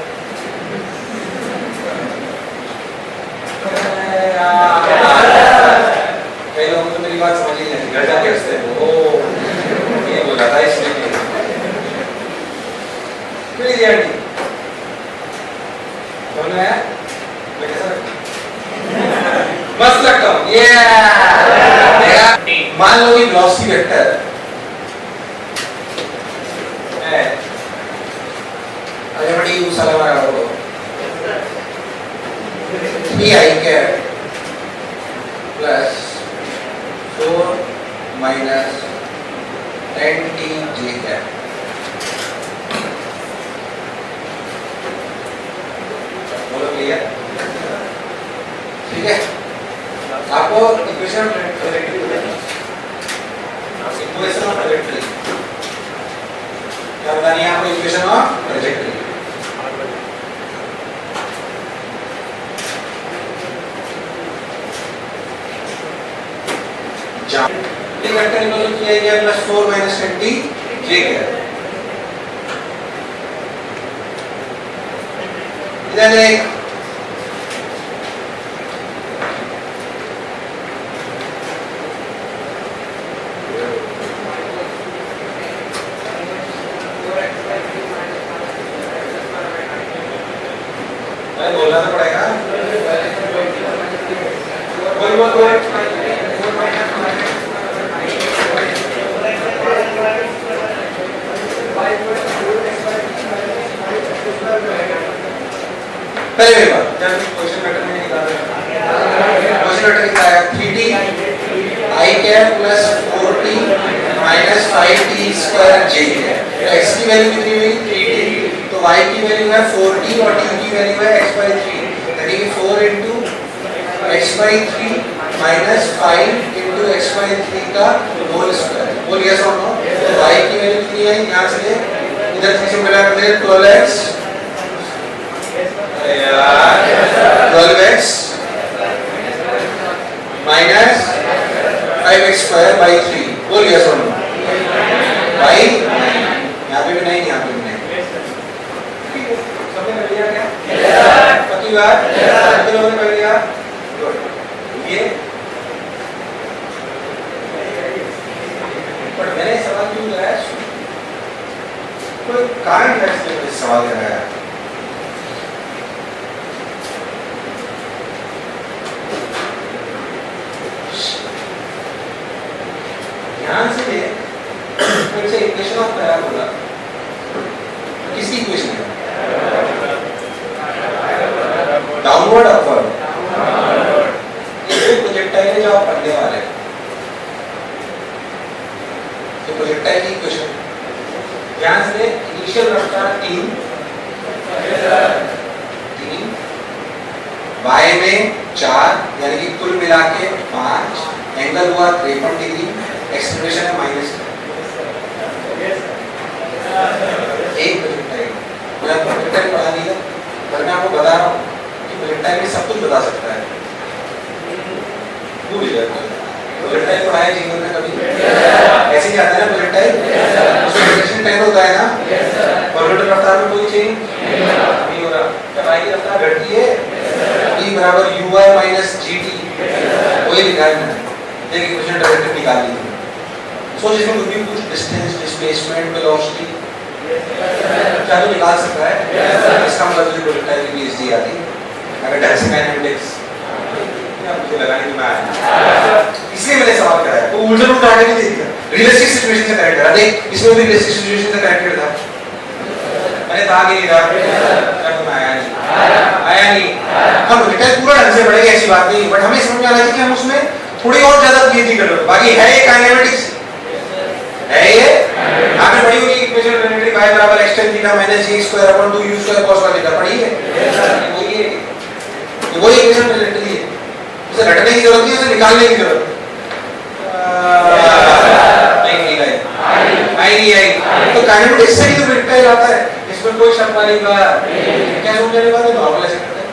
कई लोगों को मेरी बात समझ ही नहीं आती, घर जाके हंसते हैं। ओ ये बोला था इसलिए। प्लीज यार बोलना है मैं कैसा बस लगता हूँ ये। मान लो कि वेलोसिटी वेक्टर है, अरे बड़ी उसाला मारा हो 3i cap plus 4 minus 10t j cap. बोलो क्लियर? ठीक है, आपको इक्वेशन ऑफ ट्रेजेक्टरी क्या बतानी है आपको? Equation of trajectory. Vector equal किया गया plus 4 minus 10t j cap. इधर एक बोलना तो पड़ेगा। बोल पहले मेरी बात जब क्वेश्चन पैटर्न में निकाल रहे हैं, क्वेश्चन पैटर्न क्या है? 3t i cap plus 4t minus 5t square j cap. x की वैल्यू कितनी हुई? 3t। तो y की वैल्यू है 4t और t की वैल्यू है x/3, यानी कि 4 into x/3 minus 5 into x/3 का होल स्क्वायर। बोल यस और नो। तो y की वैल्यू कितनी है यहां से इधर से मिला कर दे 12x, अरे यार 12x minus 5x² 3। बोल यस और नो। भाई यहाँ पे भी नहीं, यहाँ पे भी नहीं। सबने कर लिया क्या? पक्की बात? कितने लोगों ने कर लिया? गुड। ये पर मैंने सवाल क्यों लगाया? कोई कारण है इसलिए मैंने सवाल लगाया। ध्यान से देख, इट्स इक्वेशन ऑफ पैराबोला। किसकी इक्वेशन है? Downward upward. ये प्रोजेक्टाइल है जो आप पढ़ने वाले हैं। तो प्रोजेक्टाइल की इक्वेशन ध्यान से, इनिशियल रफ्तार 3, y में 4, यानी कि कुल मिला के 5, एंगल हुआ 53 डिग्री, एक्सेलरेशन है -1। एक प्रोजेक्टाइल मैं प्रोजेक्टाइल पढ़ा दिया, पर मैं आपको बता रहा हूँ कि प्रोजेक्टाइल में सब कुछ बता सकता है। भूल गया प्रोजेक्टाइल पढ़ाया जीवन में कभी? ऐसे ही आता है ना प्रोजेक्टाइल, उसमें प्रोजेक्शन टाइम होता है ना, ऑर्बिटल रफ्तार में कोई चेंज नहीं हो रहा। जब आई की रफ्तार घटती है v बराबर uy minus gt, वही निकालना है। देखिए इक्वेशन डायरेक्ट निकाल ली। सोच इसमें कुछ भी कुछ डिस्टेंस, डिस्प्लेसमेंट, वेलोसिटी क्या तो निकाल सकता है। इसका मतलब जो प्रोजेक्टाइल की पीएचडी आती है अगर ढंग से काइनेटिक्स मुझे लगा नहीं मैं आया, इसलिए मैंने सवाल कराया। वो उल्टा उल्टा आगे नहीं दे दिया, रियलिस्टिक सिचुएशन से कनेक्ट करा। देख इसमें भी रियलिस्टिक सिचुएशन से कनेक्टेड था। मैंने था कि नहीं था, तो आया नहीं। हम प्रोजेक्टाइल पूरा ढंग से पढ़ेंगे ऐसी बात नहीं, बट हमें समझ में आ रहा है कि हम उसमें थोड़ी और ज्यादा पीएचडी कर लो। बाकी है ये काइनेमेटिक्स है, ये आपने पढ़ी होगी इक्वेशन रिलेटेड y बराबर x tan theta minus g square upon 2 u square cos theta, पढ़ी है? वही इक्वेशन रिलेटेड है। उसे रटने की जरूरत नहीं, उसे निकालने की जरूरत नहीं। तो काइनेमेटिक्स से ही तो प्रोजेक्टाइल आता है, इसमें कोई शक वाली बात क्या समझने वाले नॉर्मल ऐसे करते हैं।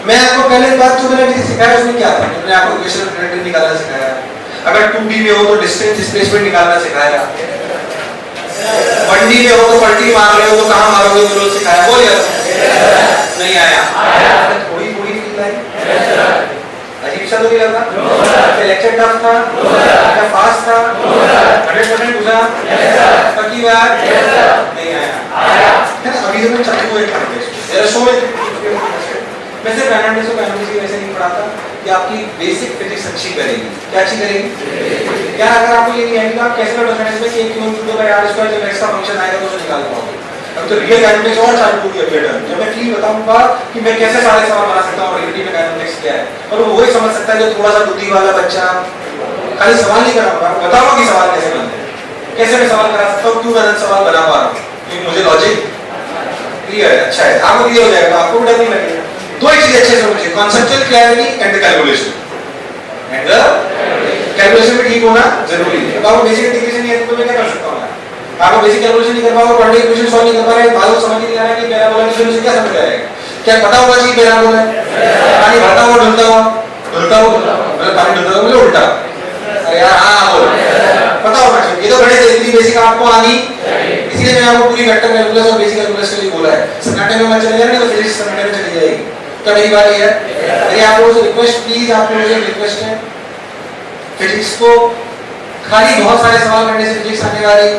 मैं आपको पहले बात जो मैंने अभी सिखाया उसमें क्या था, मैंने आपको इक्वेशन रिलेटेड निकालना सिखाया। अगर 2D में हो तो डिस्टेंस डिस्प्लेसमेंट निकालना सिखाया, 1D में हो तो पलटी मार रहे हो तो कहां मारोगे वो लोग सिखाया। बोल यार नहीं आया? थोड़ी थोड़ी फील आई, अजीब सा तो नहीं लगा? लेक्चर टफ था या फास्ट था? 100% पूछा पक्की बात? नहीं आया है ना? अभी तो मैं चालू हुए मेरा शो में वैसे पैरामीटर्स को पैरामीटर्स की वैसे नहीं पढ़ाता कि आपकी बेसिक फिजिक्स अच्छी करेगी। क्या अच्छी करेगी? क्या अगर आपको ये नहीं आएगा आप कैसे डिफरेंस में 1 √2/r² जब x का फंक्शन आएगा तो उसे निकाल पाओगे। अब तो रियल डायनामिक्स और चालू होगी अभी टर्म जब मैं क्लियर बताऊंगा कि मैं कैसे सारे सवाल बना सकता हूं और रिलेटिव डायनामिक्स क्या है, और वो वही समझ सकता है जो थोड़ा सा बुद्धि वाला बच्चा। खाली सवाल नहीं कराऊंगा, बताऊंगा कि सवाल कैसे बनते हैं, कैसे मैं सवाल करा सकता हूं, क्यों मैं सवाल बना पा रहा हूं, क्योंकि मुझे लॉजिक क्लियर है। अच्छा है, आपको क्लियर हो जाएगा, आपको भी डर नहीं लगेगा। दो ही चीजें अच्छे से समझिए, conceptual clarity and the calculation. And the calculation में ठीक होना जरूरी है। अब आपको बेसिक इंटीग्रेशन नहीं है तो मैं क्या कर सकता हूं? आपको बेसिक कैलकुलेशन नहीं कर पाओगे, पढ़ने की इक्वेशन सॉल्व नहीं कर पा रहे, बात समझ नहीं आ रहा है कि पैराबोला की इक्वेशन से क्या समझ आएगा। क्या पता होगा कि पैराबोला है? पानी भरता हुआ ढुलता हुआ मतलब पानी ढुलता हुआ मतलब उल्टा। अरे यार हां बोल, पता होगा ये तो गणित इतनी बेसिक आपको आनी, इसलिए मैंने आपको पूरी वेक्टर कैलकुलस और बेसिक कैलकुलस के लिए बोला है। सन्नाटे में मत चले जाना तो फिजिक्स सन्नाटे में चली जाएगी। क्या मेरी बात ये है? मेरी आप लोगों से रिक्वेस्ट, प्लीज आप लोगों से रिक्वेस्ट है, फिजिक्स को खाली बहुत सारे सवाल करने से फिजिक्स आने वाली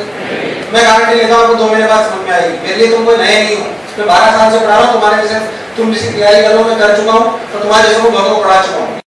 मैं गारंटी लेता हूं आपको 2 महीने बाद समझ में आएगी। मेरे लिए तुम कोई नए नहीं हो, मैं 12 साल से पढ़ा रहा हूं तुम्हारे जैसे, तुम जिसकी तैयारी कर लो मैं कर चुका हूं और तुम्हारे जैसे को बहुत पढ़ा चुका हूं।